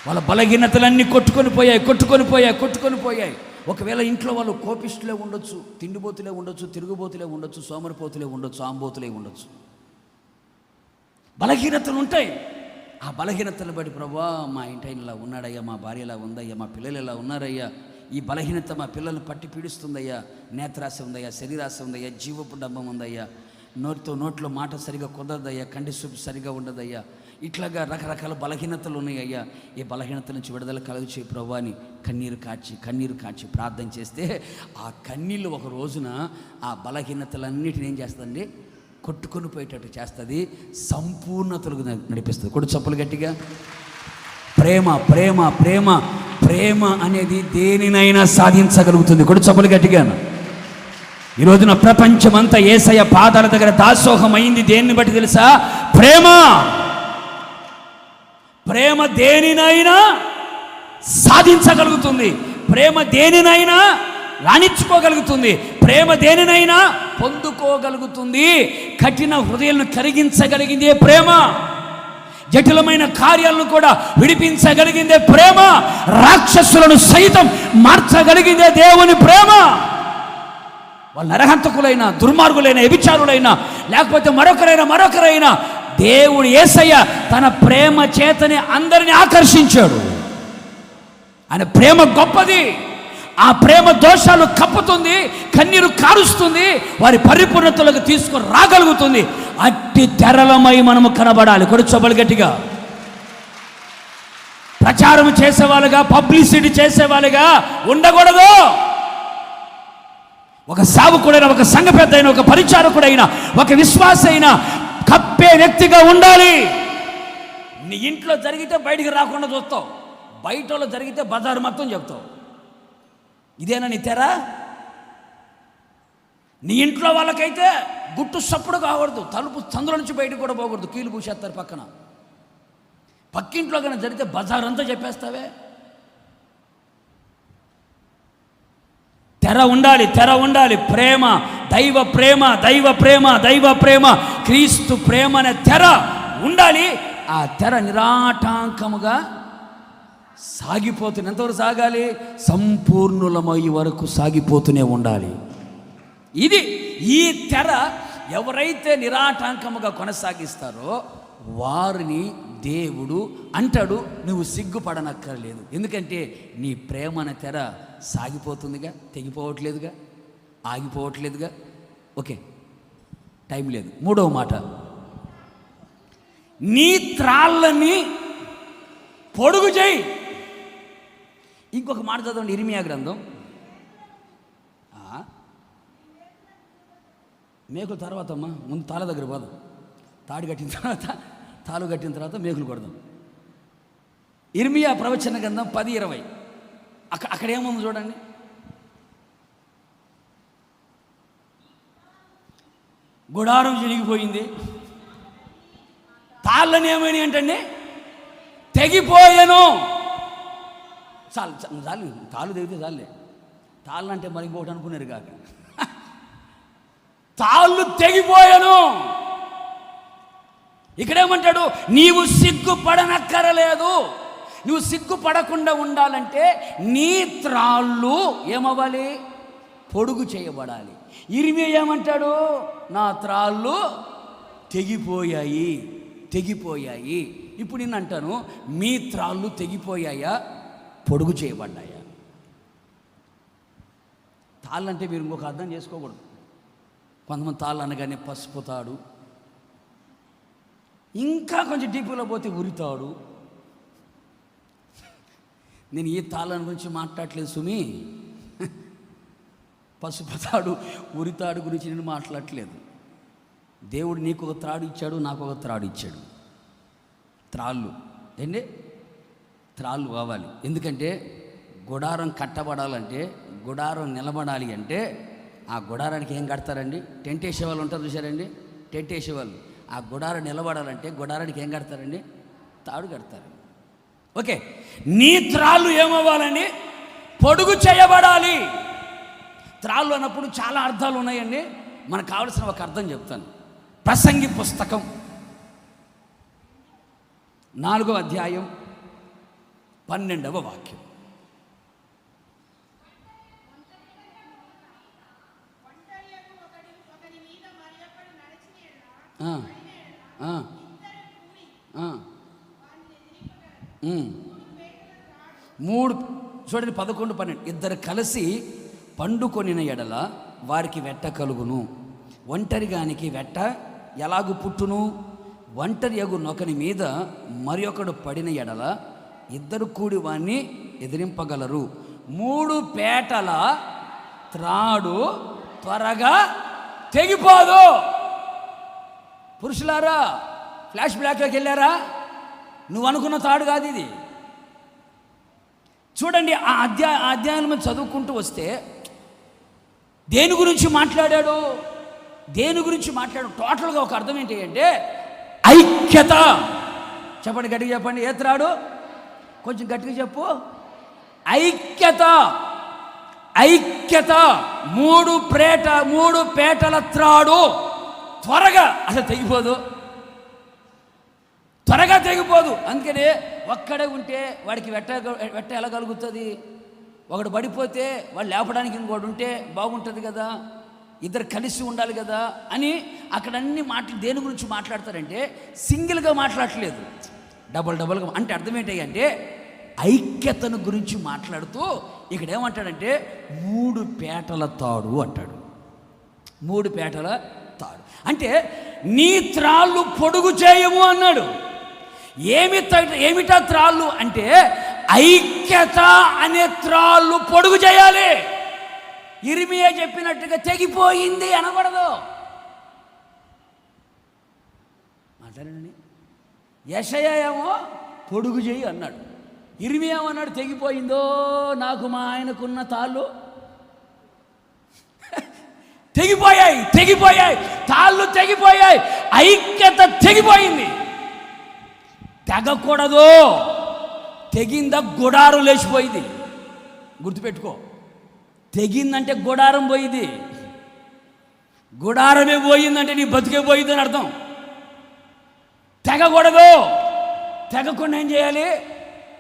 వాళ్ళ బలహీనతలన్నీ కొట్టుకొని పోయాయి. ఒకవేళ ఇంట్లో వాళ్ళు కోపిష్టులే ఉండొచ్చు, తిండిపోతులే ఉండొచ్చు, తిరుగుబోతులే ఉండొచ్చు, సోమరిపోతులే ఉండొచ్చు, ఆంబోతులే ఉండొచ్చు. బలహీనతలు ఉంటాయి. ఆ బలహీనతలు బట్టి ప్రభువా మా ఇంటి ఆయన ఇలా ఉన్నాడయ్యా, మా భార్య ఇలా ఉందయ్యా, మా పిల్లలు ఇలా ఉన్నారయ్యా, ఈ బలహీనత మా పిల్లల్ని పట్టి పీడిస్తుందయ్యా, నేత్రాశ ఉందయ్యా, శరీరాశ ఉందయ్యా, జీవపు డబ్బం ఉందయ్యా, నోట్లో మాట సరిగా కుదరదయ్యా, కంటి చూపు సరిగా ఉండదయ్యా, ఇట్లాగా రకరకాల బలహీనతలు ఉన్నాయ్యా. ఈ బలహీనత నుంచి విడుదల కలుగు చేయి ప్రభువా అని కన్నీరు కాచి ప్రార్థన చేస్తే ఆ కన్నీళ్ళు ఒక రోజున ఆ బలహీనతలన్నిటిని ఏం చేస్తుందండి? కొట్టుకొని పోయేటట్టు చేస్తుంది, సంపూర్ణతలకు నడిపిస్తుంది. కొడు చప్పులు గట్టిగా. ప్రేమ అనేది దేనినైనా సాధించగలుగుతుంది. కొడు చప్పులు గట్టిగా. ఈరోజున ప్రపంచమంతా యేసయ్య పాదాల దగ్గర దాసోహం అయింది. దేన్ని బట్టి తెలుసా? ప్రేమ దేనినైనా సాధించగలుగుతుంది. ప్రేమ దేనినైనా రాణించుకోగలుగుతుంది. ప్రేమ దేనినైనా పొందుకోగలుగుతుంది. కఠిన హృదయాలను కరిగించగలిగిందే ప్రేమ. జటిలమైన కార్యాలను కూడా విడిపించగలిగిందే ప్రేమ. రాక్షసులను సైతం మార్చగలిగిందే దేవుని ప్రేమ. వాళ్ళు నరహంతకులైనా, దుర్మార్గులైన, వ్యభిచారులైనా, లేకపోతే మరొకరైనా దేవుడు యేసయ్య తన ప్రేమ చేతని అందరిని ఆకర్షించాడు. ఆయన ప్రేమ గొప్పది. ఆ ప్రేమ దోషాలు కప్పుతుంది, కన్నీరు కారుస్తుంది, వారి పరిపూర్ణతలకు తీసుకొని రాగలుగుతుంది. అట్టి తెరలమై మనము కనబడాలి. కొడుచోబలు గట్టిగా. ప్రచారం చేసేవాళ్ళుగా, పబ్లిసిటీ చేసేవాళ్ళుగా ఉండకూడదు. ఒక సేవకుడైనా, ఒక సంఘ పెద్ద అయినా, ఒక పరిచారకుడైనా, ఒక విశ్వాస అయినా కప్పే వ్యక్తిగా ఉండాలి. నీ ఇంట్లో జరిగితే బయటికి రాకుండా చూస్తావు, బయటలో జరిగితే బజారు మొత్తం చెప్తావు. ఇదేనా నీ తెర? నీ ఇంట్లో వాళ్ళకైతే గుట్టు సప్పుడు కాకూడదు, తలుపు సందులో నుంచి బయటకు కూడా పోకూడదు, కీలు పూసేస్తారు పక్కన. పక్కింట్లో కన్నా జరిగితే బజారంతా చెప్పేస్తావే. తెర ఉండాలి, తెర ఉండాలి. ప్రేమ, దైవ ప్రేమ, దైవ ప్రేమ, దైవ ప్రేమ, క్రీస్తు ప్రేమ అనే తెర ఉండాలి. ఆ తెర నిరాటంకముగా సాగిపోతుంది. ఎంతవరకు సాగాలి? సంపూర్ణులమయ్యే వరకు సాగిపోతూనే ఉండాలి. ఇది ఈ తెర ఎవరైతే నిరాటంకముగా కొనసాగిస్తారో వారిని దేవుడు అంటాడు, నువ్వు సిగ్గుపడనక్కర్లేదు. ఎందుకంటే నీ ప్రేమ అనే తెర సాగిపోతుందిగా, తెగిపోవట్లేదుగా, ఆగిపోవట్లేదుగా. ఓకే, టైం లేదు. మూడవ మాట, నీ త్రాళ్ళని పొడుగు చేయి. ఇంకొక మాట చదవండి, ఇర్మియా గ్రంథం. మేకుల తర్వాత అమ్మా, ముందు తాళ దగ్గర పోదాం. తాడు కట్టిన తర్వాత, తాళు కట్టిన తర్వాత మేకులు కొడదాం. ఇర్మియా ప్రవచన గ్రంథం 10:20. అక్కడ ఏముంది చూడండి. గుడారం చినిగిపోయింది, తాళ్ళని ఏమైనా ఏంటండి తెగిపోయాను. చాలు, తాళ్ళు తెగితే చాలే. తాళ్ళు అంటే మరి ఇంకోటి అనుకున్నారు కాక, తాళ్ళు తెగిపోయాను. ఇక్కడేమంటాడు? నీవు సిగ్గుపడనక్కరలేదు. నువ్వు సిగ్గుపడకుండా ఉండాలంటే నీ త్రాళ్ళు ఏమవ్వాలి? పొడుగు చేయబడాలి. ఇర్మియా ఏమంటాడు? నా త్రాళ్ళు తెగిపోయాయి, తెగిపోయాయి. ఇప్పుడు నేను అంటాను, మీ త్రాళ్ళు తెగిపోయాయా, పొడుగు చేయబడ్డాయా? తాళ్ళంటే మీరు ఇంకొక అర్థం చేసుకోకూడదు. కొంతమంది తాళ్ళు అనగానే పసుపు తాడు, ఇంకా కొంచెం డీపులో పోతే ఉరితాడు. నేను ఈ తాళ్ళని గురించి మాట్లాడట్లేదు సుమి, పసుపు తాడు, ఉరితాడు గురించి నేను మాట్లాడట్లేదు. దేవుడు నీకు ఒక త్రాడు ఇచ్చాడు, నాకు ఒక త్రాడు ఇచ్చాడు. త్రాళ్ళు ఏంటి? త్రాళ్ళు కావాలి. ఎందుకంటే గుడారం కట్టబడాలంటే, గుడారం నిలబడాలి అంటే ఆ గుడారానికి ఏం కడతారండి? టెంట్ వేసేవాళ్ళు ఉంటారు చూసారండి, టెంట్ వేసేవాళ్ళు. ఆ గుడారం నిలబడాలంటే గుడారానికి ఏం కడతారండి? తాడు కడతారు. ఓకే, నీ త్రాళ్ళు ఏమవ్వాలండి? పొడుగు చేయబడాలి. త్రాళ్ళు అన్నప్పుడు చాలా అర్థాలు ఉన్నాయండి. మనకు కావలసిన ఒక అర్థం చెప్తాను. ప్రసంగి పుస్తకం 4వ అధ్యాయం 12వ వాక్యం. మూడు చూడండి, 11, 12. ఇద్దరు కలిసి పండుకొనిన ఎడల వారికి వెట్ట కలుగును. ఒంటరిగానికి వెట్ట ఎలాగు పుట్టును? ఒంటరి యగు నొకని మీద మరి ఒకడు పడిన ఎడల ఇద్దరు కూడి వాణ్ణి ఎదిరింపగలరు. 3 పేటల త్రాడు త్వరగా తెగిపోదు. పురుషులారా, ఫ్లాష్ బ్లాక్లోకి వెళ్ళారా? నువ్వు అనుకున్న తాడు కాదు ఇది. చూడండి, ఆ అధ్యాయం మీద చదువుకుంటూ వస్తే దేని గురించి మాట్లాడాడు, దేని గురించి మాట్లాడు? టోటల్గా ఒక అర్థం ఏంటి అంటే ఐక్యత. చెప్పండి, గట్టిగా చెప్పండి. ఏ త్రాడు? కొంచెం గట్టిగా చెప్పు. ఐక్యత, ఐక్యత. 3 పేటల త్రాడు త్వరగా అసలు తెగిపోదు, త్వరగా తెగిపోదు. అందుకనే ఒక్కడే ఉంటే వాడికి వెట్ట ఎలా కలుగుతుంది? ఒకడు పడిపోతే వాడు లేపడానికి ఇంకోటి ఉంటే బాగుంటుంది కదా, ఇద్దరు కలిసి ఉండాలి కదా అని అక్కడ అన్ని మాటలు దేని గురించి మాట్లాడతారంటే సింగిల్గా మాట్లాడట్లేదు, డబుల్గా. అంటే అర్థం ఏంటంటే ఐక్యతను గురించి మాట్లాడుతూ ఇక్కడ ఏమంటాడంటే 3 పేటల తాడు అంటాడు. 3 పేటల తాడు అంటే నీ త్రాళ్ళు పొడుగు చేయము అన్నాడు. ఏమిటా త్రాళ్ళు అంటే ఐక్యత అనే త్రాళ్ళు పొడుగు చేయాలి. ఇర్మియా చెప్పినట్టుగా తెగిపోయింది అనకూడదు. మాట్లాడండి. యెషయా ఏమో పొడుగు చేయి అన్నాడు, ఇర్మియా అన్నాడు తెగిపోయిందో. నాకు మా ఆయనకున్న తాళ్ళు తెగిపోయాయి, తాళ్ళు తెగిపోయాయి, ఐక్యత తెగిపోయింది. తెగకూడదు. తెగిందా గుడారం లేచిపోయింది. గుర్తుపెట్టుకో, తెగిందంటే గుడారం పోయింది. గుడారమే పోయిందంటే నీ బతికే పోయింది అని అర్థం. తెగకూడదు. తెగకుండా ఏం చేయాలి?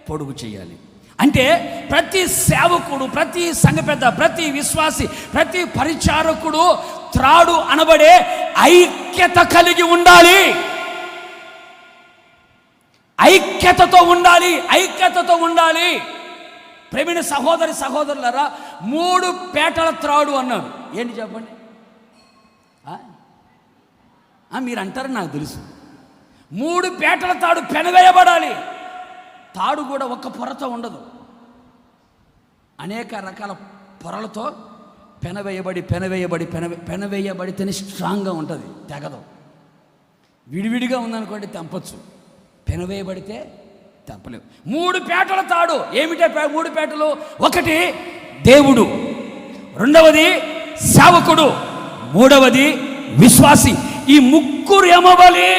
పొడుగు చేయాలి. అంటే ప్రతి సేవకుడు, ప్రతి సంఘ పెద్ద, ప్రతి విశ్వాసి, ప్రతి పరిచారకుడు త్రాడు అనబడే ఐక్యత కలిగి ఉండాలి. ఐక్యతతో ఉండాలి. ప్రేమైన సహోదరులారా, 3 పేటల త్రాడు అన్నారు. ఏంటి చెప్పండి? మీరు అంటారు, నాకు తెలుసు. 3 పేటల తాడు పెనవేయబడాలి. తాడు కూడా ఒక్క పొరతో ఉండదు, అనేక రకాల పొరలతో పెనవేయబడితేనే స్ట్రాంగ్గా ఉంటుంది, తెగదు. విడివిడిగా ఉందనుకోండి తెంపచ్చు, పెనవేయబడితే తెంపలేవు. 3 పేటల తాడు. ఏమిటే 3 పేటలు? ఒకటి దేవుడు, రెండవది సేవకుడు, మూడవది విశ్వాసి. ఈ ముగ్గురు ఏమవ్వాలి?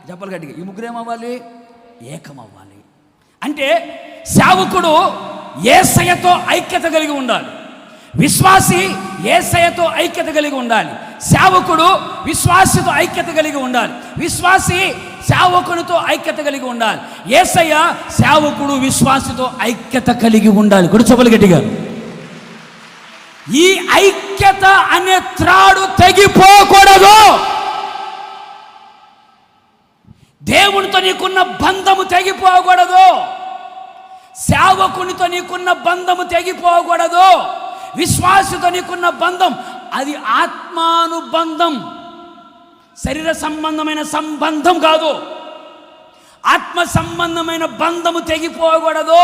చెప్పాలి గట్టిగా, ఈ ముగ్గురు ఏమవ్వాలి? ఏకమవ్వాలి. అంటే సేవకుడు యేసయ్యతో ఐక్యత కలిగి ఉండాలి, విశ్వాసి యేసయ్యతో ఐక్యత కలిగి ఉండాలి, సేవకుడు విశ్వాసితో ఐక్యత కలిగి ఉండాలి, విశ్వాసి సేవకునితో ఐక్యత కలిగి ఉండాలి, యేసయ్య సేవకుడు విశ్వాసితో ఐక్యత కలిగి ఉండాలి. చెప్పాలి గట్టిగా. ఈ ఐక్యత అనే త్రాడు తెగిపోకూడదు. దేవునితో నీకున్న బంధము తెగిపోకూడదు. సేవకునితో నీకున్న బంధము తెగిపోకూడదు. విశ్వాసితో నీకున్న బంధం అది ఆత్మానుబంధం, శరీర సంబంధమైన సంబంధం కాదు. ఆత్మ సంబంధమైన బంధము తెగిపోకూడదు.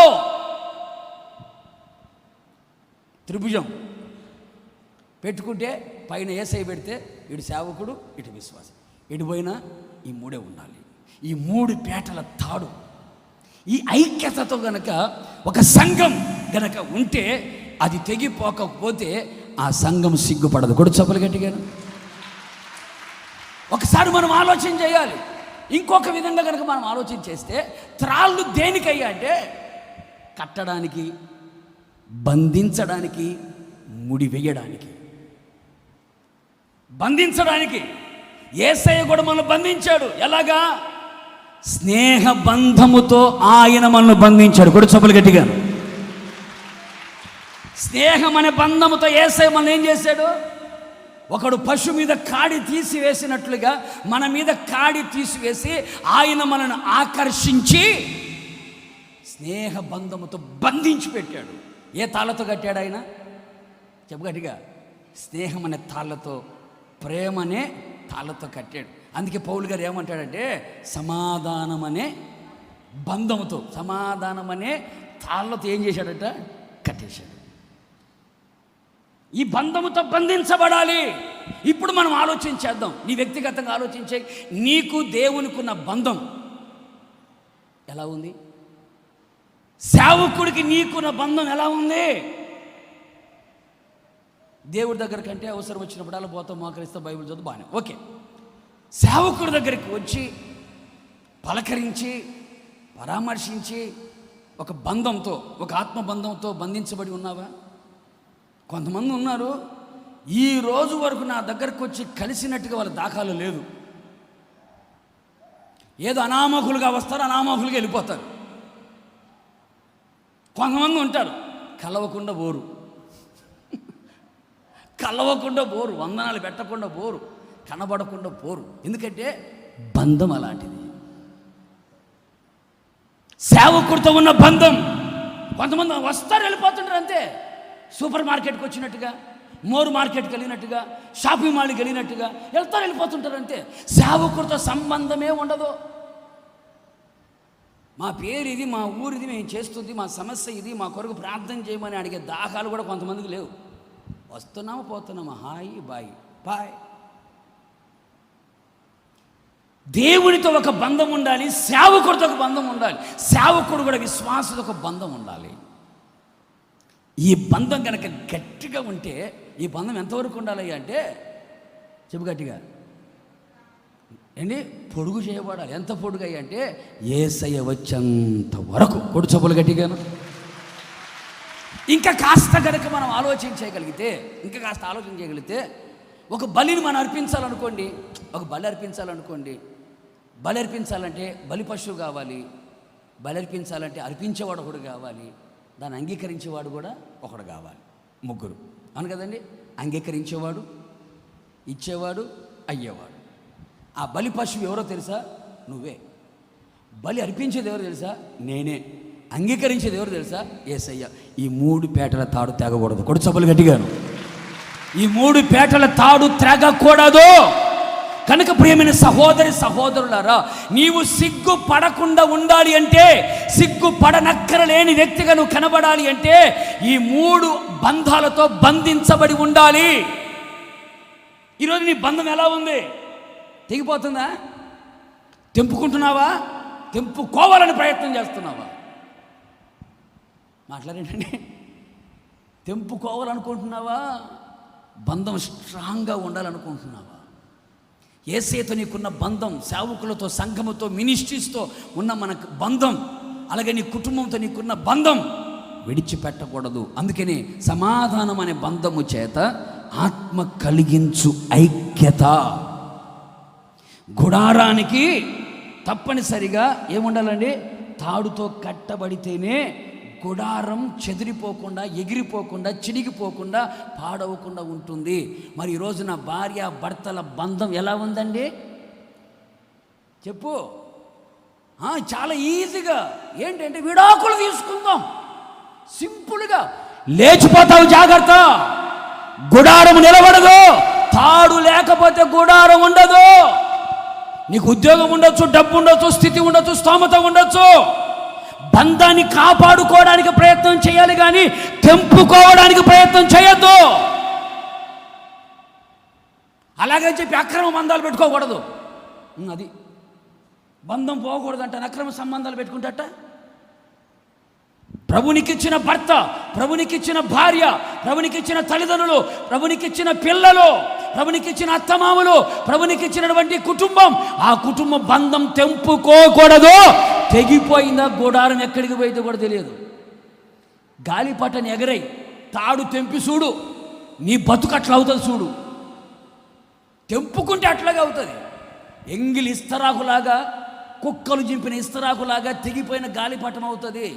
త్రిభుజం పెట్టుకుంటే పైన యేసయ్య పెడితే ఇటు సేవకుడు, ఇటు విశ్వాసం, ఇటు పోయినా ఈ 3 ఉండాలి. ఈ 3 పేటల తాడు. ఈ ఐక్యతతో గనక ఒక సంఘం గనక ఉంటే, అది తెగిపోకపోతే ఆ సంఘం సిగ్గుపడదు. చెప్పలు గట్టిగా. ఒకసారి మనం ఆలోచన చేయాలి. ఇంకొక విధంగా కనుక మనం ఆలోచన చేస్తే, త్రాళ్ళు దేనికయ్యా అంటే కట్టడానికి, బంధించడానికి, ముడి వేయడానికి. బంధించడానికి యేసయ్య కూడా మనల్ని బంధించాడు. ఎలాగా? స్నేహ బంధముతో ఆయన మనల్ని బంధించాడు. చెప్పలు గట్టిగా. స్నేహం అనే బంధముతో యేసయ్య మనల్ని ఏం చేశాడు? ఒకడు పశు మీద కాడి తీసివేసినట్లుగా మన మీద కాడి తీసివేసి ఆయన మనల్ని ఆకర్షించి స్నేహ బంధముతో బంధించి పెట్టాడు. ఏ తాళ్ళతో కట్టాడు ఆయన? చెప్పు గట్టిగా. స్నేహం అనే తాళ్ళతో, ప్రేమ అనే తాళ్ళతో కట్టాడు. అందుకే పౌలు గారు ఏమంటాడంటే, సమాధానం అనే బంధముతో, సమాధానం అనే తాళ్ళతో ఏం చేశాడట? కట్టేశాడు. ఈ బంధముతో బంధించబడాలి. ఇప్పుడు మనం ఆలోచించేద్దాం. నీ వ్యక్తిగతంగా ఆలోచించే, నీకు దేవునికున్న బంధం ఎలా ఉంది? సేవకుడికి నీకున్న బంధం ఎలా ఉంది? దేవుడి దగ్గర కంటే అవసరం వచ్చినప్పుడు అలా పోతాం, మోకరిస్తా, బైబిల్ చదువు, బాగానే ఓకే. సేవకుడి దగ్గరికి వచ్చి పలకరించి, పరామర్శించి, ఒక బంధంతో, ఒక ఆత్మబంధంతో బంధించబడి ఉన్నావా? కొంతమంది ఉన్నారు, ఈ రోజు వరకు నా దగ్గరకు వచ్చి కలిసినట్టుగా వాళ్ళ దాఖలు లేదు. ఏదో అనామకులుగా వస్తారు, అనామకులుగా వెళ్ళిపోతారు. కొంతమంది ఉంటారు, కలవకుండా పోరు, వందనాలు పెట్టకుండా పోరు, కనబడకుండా పోరు. ఎందుకంటే బంధం అలాంటిది. సేవకుడితో ఉన్న బంధం. కొంతమంది వస్తారు, వెళ్ళిపోతుంటారు అంతే. సూపర్ మార్కెట్కి వచ్చినట్టుగా, మోరు మార్కెట్కి వెళ్ళినట్టుగా, షాపింగ్ మాల్కి వెళ్ళినట్టుగా వెళ్తారు, వెళ్ళిపోతుంటారు అంతే. సేవకుడితో సంబంధమే ఉండదు. మా పేరు ఇది, మా ఊరిది, మేము చేస్తుంది, మా సమస్య ఇది, మా కొరకు ప్రార్థన చేయమని అడిగే దాఖాలు కూడా కొంతమందికి లేవు. వస్తున్నాము, పోతున్నాము, హాయ్ బాయ్ బాయ్. దేవునితో ఒక బంధం ఉండాలి, సేవకుడితో ఒక బంధం ఉండాలి, సేవకుడు కూడా విశ్వాసతో ఒక బంధం ఉండాలి. ఈ బంధం కనుక గట్టిగా ఉంటే ఈ బంధం ఎంతవరకు ఉండాలి అంటే చెప్పు గట్టిగా ఏంటి, పొడుగు చేయబడాలి. ఎంత పొడుగు అంటే యేసయ్య వచ్చేంత వరకు. కొడు చెప్పులు గట్టిగాను. ఇంకా కాస్త కనుక మనం ఆలోచన చేయగలిగితే ఒక బలిని మనం అర్పించాలనుకోండి, బలి అర్పించాలంటే బలి పశువు కావాలి, బలి అర్పించాలంటే అర్పించేవాడు ఒకడు కావాలి, దాన్ని అంగీకరించేవాడు కూడా ఒకడు కావాలి. ముగ్గురు అవును కదండి. అంగీకరించేవాడు, ఇచ్చేవాడు, అయ్యేవాడు. ఆ బలి పశువు ఎవరో తెలుసా? నువ్వే. బలి అర్పించేది ఎవరు తెలుసా? నేనే. అంగీకరించేది ఎవరు తెలుసా? యేసయ్య. ఈ 3 పేటల తాడు తెగకూడదు. కొడు చప్పులు గట్టిగాను. ఈ 3 పేటల తాడు తెగకూడదు. కనుక ప్రియమైన సహోదరులారా, నీవు సిగ్గు పడకుండా ఉండాలి అంటే, సిగ్గు పడనక్కరలేని వ్యక్తిగా నువ్వు కనబడాలి అంటే ఈ 3 బంధాలతో బంధించబడి ఉండాలి. ఈరోజు నీ బంధం ఎలా ఉంది? తెగిపోతుందా? తెంపుకుంటున్నావా? తెంపుకోవాలని ప్రయత్నం చేస్తున్నావా? మాట్లాడేంటండి. తెంపుకోవాలనుకుంటున్నావా? బంధం స్ట్రాంగ్గా ఉండాలనుకుంటున్నావా? యేసయ్యతో నీకున్న బంధం, సేవకులతో, సంఘముతో, మినిస్ట్రీస్తో ఉన్న మనకు బంధం, అలాగే నీ కుటుంబంతో నీకున్న బంధం విడిచిపెట్టకూడదు. అందుకని సమాధానం అనే బంధము చేత ఆత్మ కలిగించు ఐక్యత. గుడారానికి తప్పనిసరిగా ఏముండాలండి? తాడుతో కట్టబడితేనే గుడారం చెదిరిపోకుండా, ఎగిరిపోకుండా, చినిగిపోకుండా, పాడవకుండా ఉంటుంది. మరి ఈరోజు నా భార్య భర్తల బంధం ఎలా ఉందండి? చెప్పు. చాలా ఈజీగా ఏంటంటే విడాకులు తీసుకుందాం, సింపుల్గా. లేచిపోతావు, జాగ్రత్త. గుడారం నిలబడదు. తాడు లేకపోతే గుడారం ఉండదు. నీకు ఉద్యోగం ఉండొచ్చు, డబ్బు ఉండొచ్చు, స్థితి ఉండొచ్చు, స్తోమత ఉండొచ్చు. బంధాన్ని కాపాడుకోవడానికి ప్రయత్నం చేయాలి కానీ తెంపుకోవడానికి ప్రయత్నం చేయొద్దు. అలాగని చెప్పి అక్రమ బంధాలు పెట్టుకోకూడదు. అది బంధం పోకూడదంట. అక్రమ సంబంధాలు పెట్టుకుంటట. ప్రభునికిచ్చిన భర్త, ప్రభునికిచ్చిన భార్య, ప్రభునికిచ్చిన తల్లిదండ్రులు, ప్రభునికిచ్చిన పిల్లలు, ప్రభునికిచ్చిన అత్తమామలు, ప్రభునికిచ్చినటువంటి కుటుంబం, ఆ కుటుంబ బంధం తెంపుకోకూడదు. తెగిపోయిందా గుడారం ఎక్కడికి పోయిందో కూడా తెలియదు. గాలిపటని ఎగరై తాడు తెంపి చూడు, నీ బతుకు అట్లా అవుతుంది. చూడు, తెంపుకుంటే అట్లాగే అవుతుంది. ఎంగిలి ఇస్తరాకులాగా, కుక్కలు చింపిన ఇస్తరాకులాగా తెగిపోయిన గాలిపటం అవుతుంది.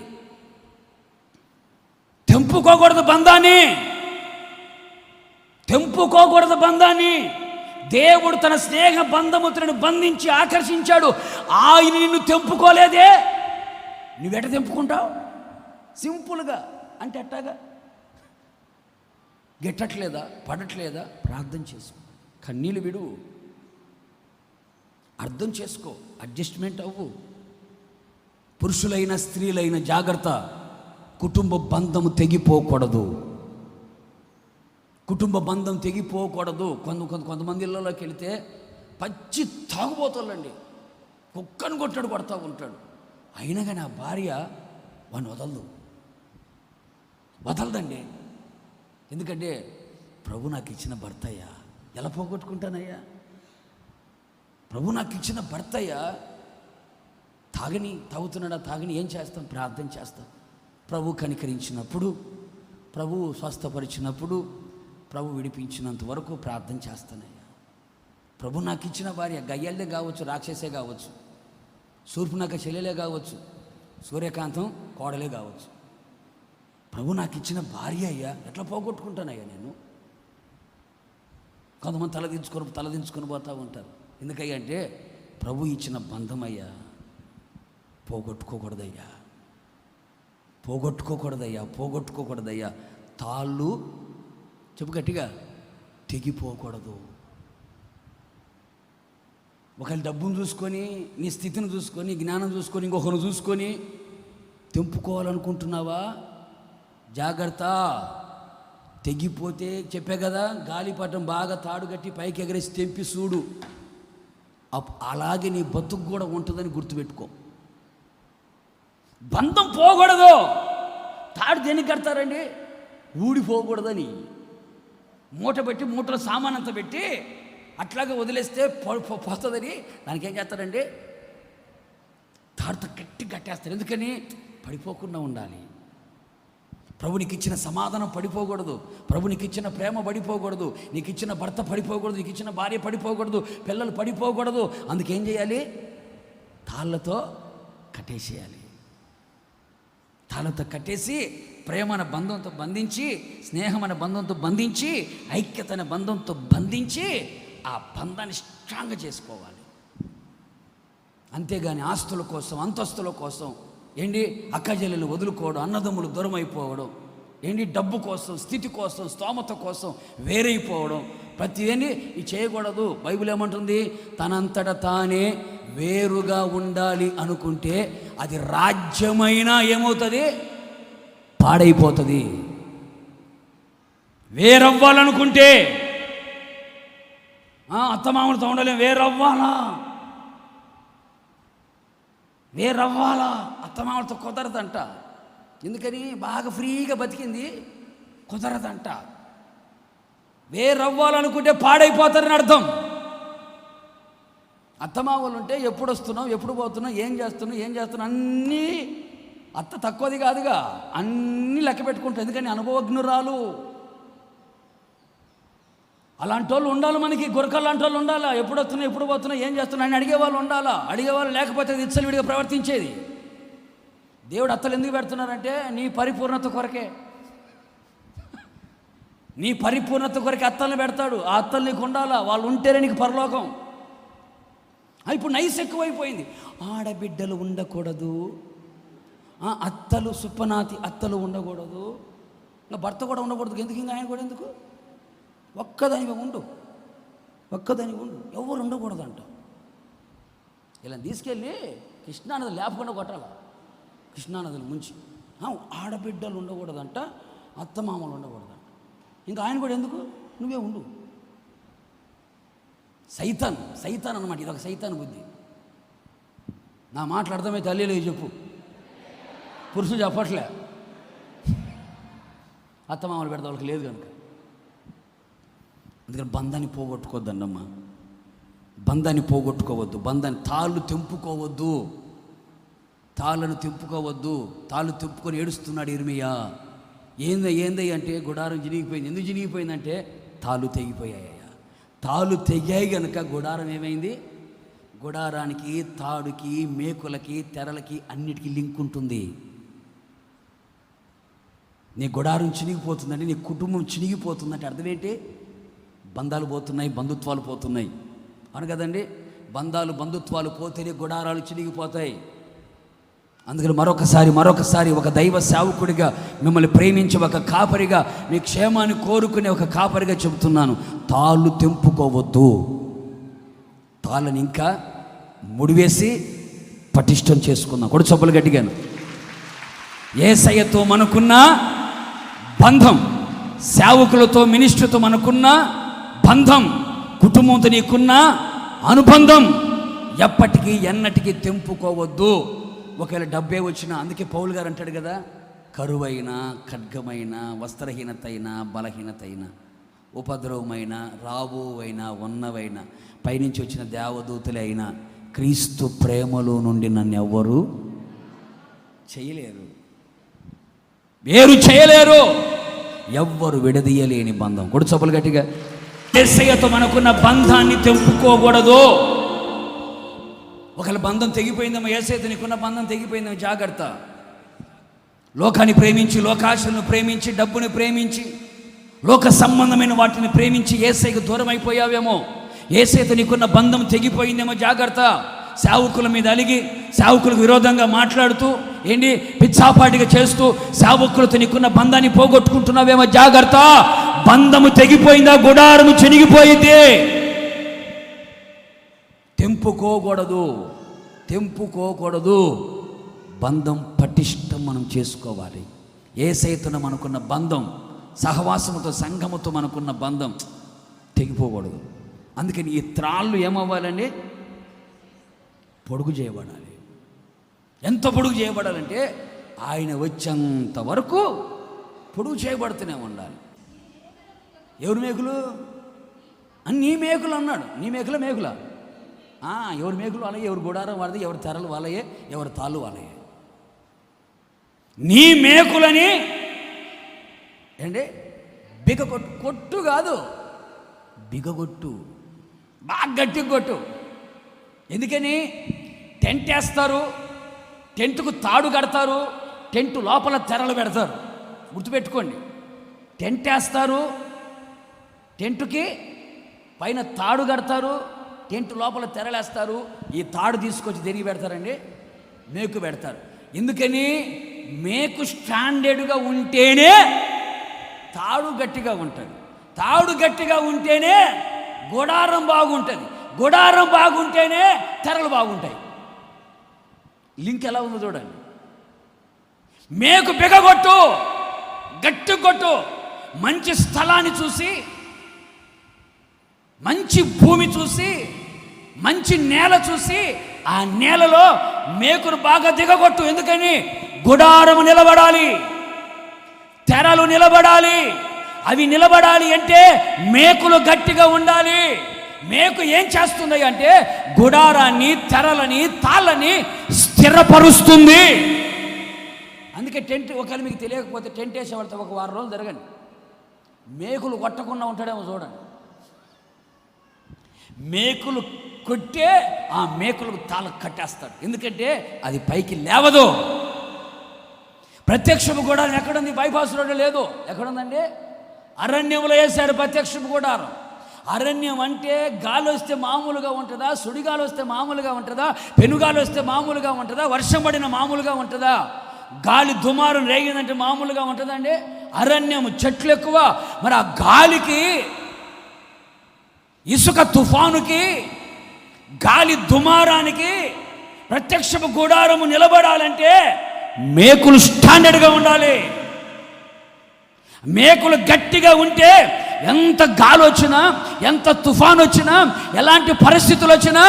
తెంపుకోకూడదు బంధాన్ని, తెంపుకోకూడదు బంధాన్ని. దేవుడు తన స్నేహ బంధములను బంధించి ఆకర్షించాడు. ఆయన నిన్ను తెంపుకోలేదే, నువ్వెట తెంపుకుంటావు? సింపుల్గా అంటే ఎట్టాగా? గెట్టట్లేదా? పడట్లేదా? ప్రార్థన చేసుకో, కన్నీళ్ళు విడువు, అర్థం చేసుకో, అడ్జస్ట్మెంట్ అవ్వు. పురుషులైన స్త్రీలైన జాగ్రత్త. కుటుంబ బంధము తెగిపోకూడదు. కుటుంబ బంధం తెగిపోకూడదు. కొంతమంది ఇళ్ళలోకి వెళితే పచ్చి తాగుబోతాళ్ళండి, కుక్కను కొడతా ఉంటాడు. అయినా కానీ ఆ భార్య వాడిని వదలదండి. ఎందుకంటే ప్రభు నాకు ఇచ్చిన భర్త అయ్యా, ఎలా పోగొట్టుకుంటానయ్యా? ప్రభు నాకు ఇచ్చిన భర్త అయ్యా. తాగుతున్నాడా? తాగని ఏం చేస్తాం? ప్రార్థన చేస్తాం. ప్రభు కనికరించినప్పుడు, ప్రభు స్వస్థపరిచినప్పుడు, ప్రభు విడిపించినంత వరకు ప్రార్థన చేస్తానయ్యా. ప్రభు నాకు ఇచ్చిన భార్య గయ్యలే కావచ్చు, రాక్షసే కావచ్చు, శూర్పణఖ చెల్లెలే కావచ్చు, సూర్యకాంతం కోడలే కావచ్చు. ప్రభు నాకు ఇచ్చిన భార్య అయ్యా, ఎట్లా పోగొట్టుకుంటానయ్యా నేను? కొంతమంది తలదించుకొని పోతూ ఉంటారు. ఎందుకయ్యా అంటే ప్రభు ఇచ్చిన బంధం అయ్యా, పోగొట్టుకోకూడదయ్యా. తాళ్ళు చెప్పు గట్టిగా, తెగిపోకూడదు. ఒకవేళ డబ్బును చూసుకొని, నీ స్థితిని చూసుకొని, జ్ఞానం చూసుకొని, ఇంకొకరు చూసుకొని తెంపుకోవాలనుకుంటున్నావా? జాగ్రత్త. తెగిపోతే చెప్పే కదా, గాలిపటం బాగా తాడు కట్టి పైకి ఎగరేసి తెంపి చూడు, అలాగే నీ బతుకు కూడా ఉంటుందని గుర్తుపెట్టుకో. బంధం పోకూడదు. తాడు దేనికి కడతారండి? ఊడిపోకూడదని. మూట పెట్టి మూటలో సామాన్ అంతా పెట్టి అట్లాగే వదిలేస్తే పోతుందని దానికి ఏం చేస్తారండి, తాడుతో గట్టి కట్టేస్తారు. ఎందుకని? పడిపోకుండా ఉండాలి. ప్రభు నీకు ఇచ్చిన సమాధానం పడిపోకూడదు, ప్రభు నీకు ఇచ్చిన ప్రేమ పడిపోకూడదు, నీకు ఇచ్చిన భర్త పడిపోకూడదు, నీకు ఇచ్చిన భార్య పడిపోకూడదు, పిల్లలు పడిపోకూడదు. అందుకేం చేయాలి? తాళ్ళతో కట్టేసేయాలి. తాళ్ళతో కట్టేసి ప్రేమ అనే బంధంతో బంధించి, స్నేహం అనే బంధంతో బంధించి, ఐక్యత అనే బంధంతో బంధించి ఆ బంధాన్ని స్ట్రాంగ్ చేసుకోవాలి. అంతేగాని ఆస్తుల కోసం, అంతస్తుల కోసం అక్కజెల్లెలు వదులుకోవడం, అన్నదమ్ములు దూరం అయిపోవడం, డబ్బు కోసం, స్థితి కోసం, స్తోమత కోసం వేరైపోవడం, ప్రతిదీ ఇది చేయకూడదు. బైబిల్ ఏమంటుంది? తనంతట తానే వేరుగా ఉండాలి అనుకుంటే అది రాజ్యమైనా ఏమవుతుంది? పాడైపోతుంది. వేరవ్వాలనుకుంటే అత్తమామలతో ఉండలేం, వేరవ్వాలా అత్తమామలతో కుదరదంట. ఎందుకని? బాగా ఫ్రీగా బతికింది, కుదరదంట. వేరవ్వాలనుకుంటే పాడైపోతారని అర్థం. అత్తమామలు ఉంటే ఎప్పుడు వస్తున్నావు, ఎప్పుడు పోతున్నావు, ఏం చేస్తున్నావు అన్నీ అత్త తక్కువది కాదుగా, అన్నీ లెక్క పెట్టుకుంటావు. ఎందుకని? అనుభవజ్ఞురాలు. అలాంటి వాళ్ళు ఉండాలి మనకి, గురకలు లాంటి వాళ్ళు ఉండాలా. ఎప్పుడు వస్తున్నావు, ఎప్పుడు పోతున్నావు, ఏం చేస్తున్నావు అని అడిగేవాళ్ళు ఉండాలా. అడిగేవాళ్ళు లేకపోతే విచ్చలవిడిగా ప్రవర్తించేది. దేవుడు అత్తలు ఎందుకు పెడుతున్నారంటే నీ పరిపూర్ణత కొరకే. నీ పరిపూర్ణత కొరకే అత్తల్ని పెడతాడు. ఆ అత్తలు నీకు ఉండాలా, వాళ్ళు ఉంటేనే నీకు పరలోకం. ఇప్పుడు నైస్ ఎక్కువైపోయింది. ఆడబిడ్డలు ఉండకూడదు, అత్తలు సుప్పనాతి అత్తలు ఉండకూడదు, ఇంకా భర్త కూడా ఉండకూడదు. ఎందుకు? ఇంకా ఆయన కూడా ఎందుకు? ఒక్కదానిగా ఉండు, ఎవరు ఉండకూడదు అంట. ఇలా తీసుకెళ్ళి కృష్ణానది లేపకుండా కొట్టాలి, కృష్ణానదిని ముంచి. ఆడబిడ్డలు ఉండకూడదంట, అత్తమామలు ఉండకూడదంట. ఇంకా ఆయన కూడా ఎందుకు? నువ్వే ఉండు. సైతాన్ అన్నమాట. ఇదొక సైతాన్ బుద్ధి. నా మాటలు అర్థమైతే అల్లేలేదు చెప్పు. పురుషులు చెప్పట్లే, అత్తమామలు పెడతా వాళ్ళకి లేదు కనుక. అందుకని బంధాన్ని పోగొట్టుకోవద్దమ్మా, బంధాన్ని పోగొట్టుకోవద్దు, బంధాన్ని తాళ్ళు తెంపుకోవద్దు, తాళ్ళను తెంపుకోవద్దు. తాళ్ళు తెంపుకొని ఏడుస్తున్నాడు ఇర్మియా. ఏంది అంటే గుడారం చినిగిపోయింది. ఎందుకు చినిగిపోయిందంటే తాళ్ళు తెగిపోయాయ్యా. తాళ్ళు తెగాయి కనుక గుడారం ఏమైంది? గుడారానికి, తాడుకి, మేకులకి, తెరలకి అన్నిటికీ లింక్ ఉంటుంది. నీ గుడారం చినిగిపోతుందంటే, నీ కుటుంబం చినిగిపోతుందంటే అర్థం ఏంటి? బంధాలు పోతున్నాయి, బంధుత్వాలు పోతున్నాయి. అవును కదండి? బంధాలు బంధుత్వాలు పోతేనే గుడారాలు చినిగిపోతాయి. అందుకని మరొకసారి ఒక దైవ సేవకుడిగా, మిమ్మల్ని ప్రేమించే ఒక కాపరిగా, మీ క్షేమాన్ని కోరుకునే ఒక కాపరిగా చెబుతున్నాను, తాళ్ళు తెంపుకోవద్దు. తాళ్ళని ఇంకా ముడివేసి పటిష్టం చేసుకుందాం. కూడా చొప్పులు గట్టిగాను. యేసయ్యతో మనకున్న బంధం, సేవకులతో, మినిస్ట్రీతో మనకున్న బంధం, కుటుంబంతో నీకున్న అనుబంధం ఎప్పటికీ ఎన్నటికీ తెంపుకోవద్దు. ఒకవేళ డబ్బే వచ్చినా, అందుకే పౌలు గారు అంటాడు కదా, కరువైన, ఖడ్గమైన, వస్త్రహీనత అయినా, బలహీనత అయినా, ఉపద్రవమైన, రాబోవైనా, ఉన్నవైన, పైనుంచి వచ్చిన దేవదూతలే అయినా క్రీస్తు ప్రేమలో నుండి నన్ను ఎవ్వరూ చేయలేరు, వేరు చేయలేరు. ఎవ్వరు విడదీయలేని బంధం. కూడా చొప్పులు గట్టిగా. యేసయ్యతో మనకున్న బంధాన్ని తెంపుకోకూడదు. ఒకవేళ బంధం తెగిపోయిందేమో, యేసయ్యతో నీకున్న బంధం తెగిపోయిందేమో, జాగ్రత్త. లోకాన్ని ప్రేమించి, లోకాశలను ప్రేమించి, డబ్బుని ప్రేమించి, లోక సంబంధమైన వాటిని ప్రేమించి యేసయ్యకు దూరం అయిపోయావేమో, యేసయ్యతో నీకున్న బంధం తెగిపోయిందేమో, జాగ్రత్త. సేవకుల మీద అలిగి, సేవకులకు విరోధంగా మాట్లాడుతూ, పిచ్చాపాటిగా చేస్తూ సేవకులతో నీకున్న బంధాన్ని పోగొట్టుకుంటున్నావేమో, జాగ్రత్త. బంధము తెగిపోయిందా, గుడారము చెనిగిపోయింది. తెంపుకోకూడదు. బంధం పటిష్టం మనం చేసుకోవాలి. యేసయ్యతో మనకున్న బంధం, సహవాసముతో, సంఘముతో మనకున్న బంధం తెగిపోకూడదు. అందుకని ఈ త్రాళ్ళు ఏమవ్వాలండి? పొడుగు చేయబడాలి. ఎంత పొడుగు చేయబడాలంటే ఆయన వచ్చేంత వరకు పొడుగు చేయబడుతూనే ఉండాలి. ఎవరు మేకులు? నీ మేకులు అన్నాడు. నీ మేకుల ఎవరి మేకులు వాళ్ళే, ఎవరి గుడారం వాళ్ళది, ఎవరి తెరలు వాళ్ళయే, ఎవరి తాళ్ళు వాళ్ళయే. నీ మేకులని ఏంటి? కొట్టు కాదు, బిగగొట్టు, బాగా గట్టిగా కొట్టు. ఎందుకని? టెంట్ వేస్తారు, టెంట్కు తాడు కడతారు, టెంట్ లోపల తెరలు పెడతారు. గుర్తుపెట్టుకోండి, టెంట్ వేస్తారు, టెంటుకి పైన తాడు కడతారు, టెంట్ లోపల తెరలేస్తారు. ఈ తాడు తీసుకొచ్చి తిరిగి పెడతారండి, మేకు పెడతారు. ఎందుకని? మేకు స్టాండర్డ్గా ఉంటేనే తాడు గట్టిగా ఉంటుంది, తాడు గట్టిగా ఉంటేనే గుడారం బాగుంటుంది, గుడారం బాగుంటేనే తెరలు బాగుంటాయి. లింక్ ఎలా ఉందో చూడండి. మేకు బిగగొట్టు, గట్టి కొట్టు. మంచి స్థలాన్ని చూసి, మంచి భూమి చూసి, మంచి నేల చూసి ఆ నేలలో మేకును బాగా దిగగొట్టు. ఎందుకని? గుడారము నిలబడాలి, తెరలు నిలబడాలి. అవి నిలబడాలి అంటే మేకులు గట్టిగా ఉండాలి. మేకు ఏం చేస్తుంది అంటే గుడారాన్ని, తెరలని, తాళ్ళని స్థిరపరుస్తుంది. అందుకే టెంట్, ఒకవేళ మీకు తెలియకపోతే టెంట్ వేసేవాళ్ళతో ఒక వారం రోజులు జరగండి, మేకులు కొట్టకుండా ఉంటాడేమో చూడండి. మేకులు కొట్టే ఆ మేకులకు తాళ్ళకు కట్టేస్తాడు. ఎందుకంటే అది పైకి లేవదు. ప్రత్యక్షము గుడారం ఎక్కడుంది? బైపాస్ రోడ్డు లేదు. ఎక్కడుందండి? అరణ్యంలో వేశారు ప్రత్యక్షము గుడారం. అరణ్యం అంటే గాలి వస్తే మామూలుగా ఉంటుందా? సుడిగాలి వస్తే మామూలుగా ఉంటుందా? పెనుగాలి వస్తే మామూలుగా ఉంటుందా? వర్షం పడిన మామూలుగా ఉంటుందా? గాలి దుమారం రేగిందంటే మామూలుగా ఉంటుందండి? అరణ్యము, చెట్లు ఎక్కువ. మరి ఆ గాలికి, ఇసుక తుఫానుకి, గాలి దుమారానికి ప్రత్యక్షపు గుడారము నిలబడాలంటే మేకులు స్టాండర్డ్గా ఉండాలి. మేకులు గట్టిగా ఉంటే ఎంత గాలి వచ్చినా, ఎంత తుఫాను వచ్చినా, ఎలాంటి పరిస్థితులు వచ్చినా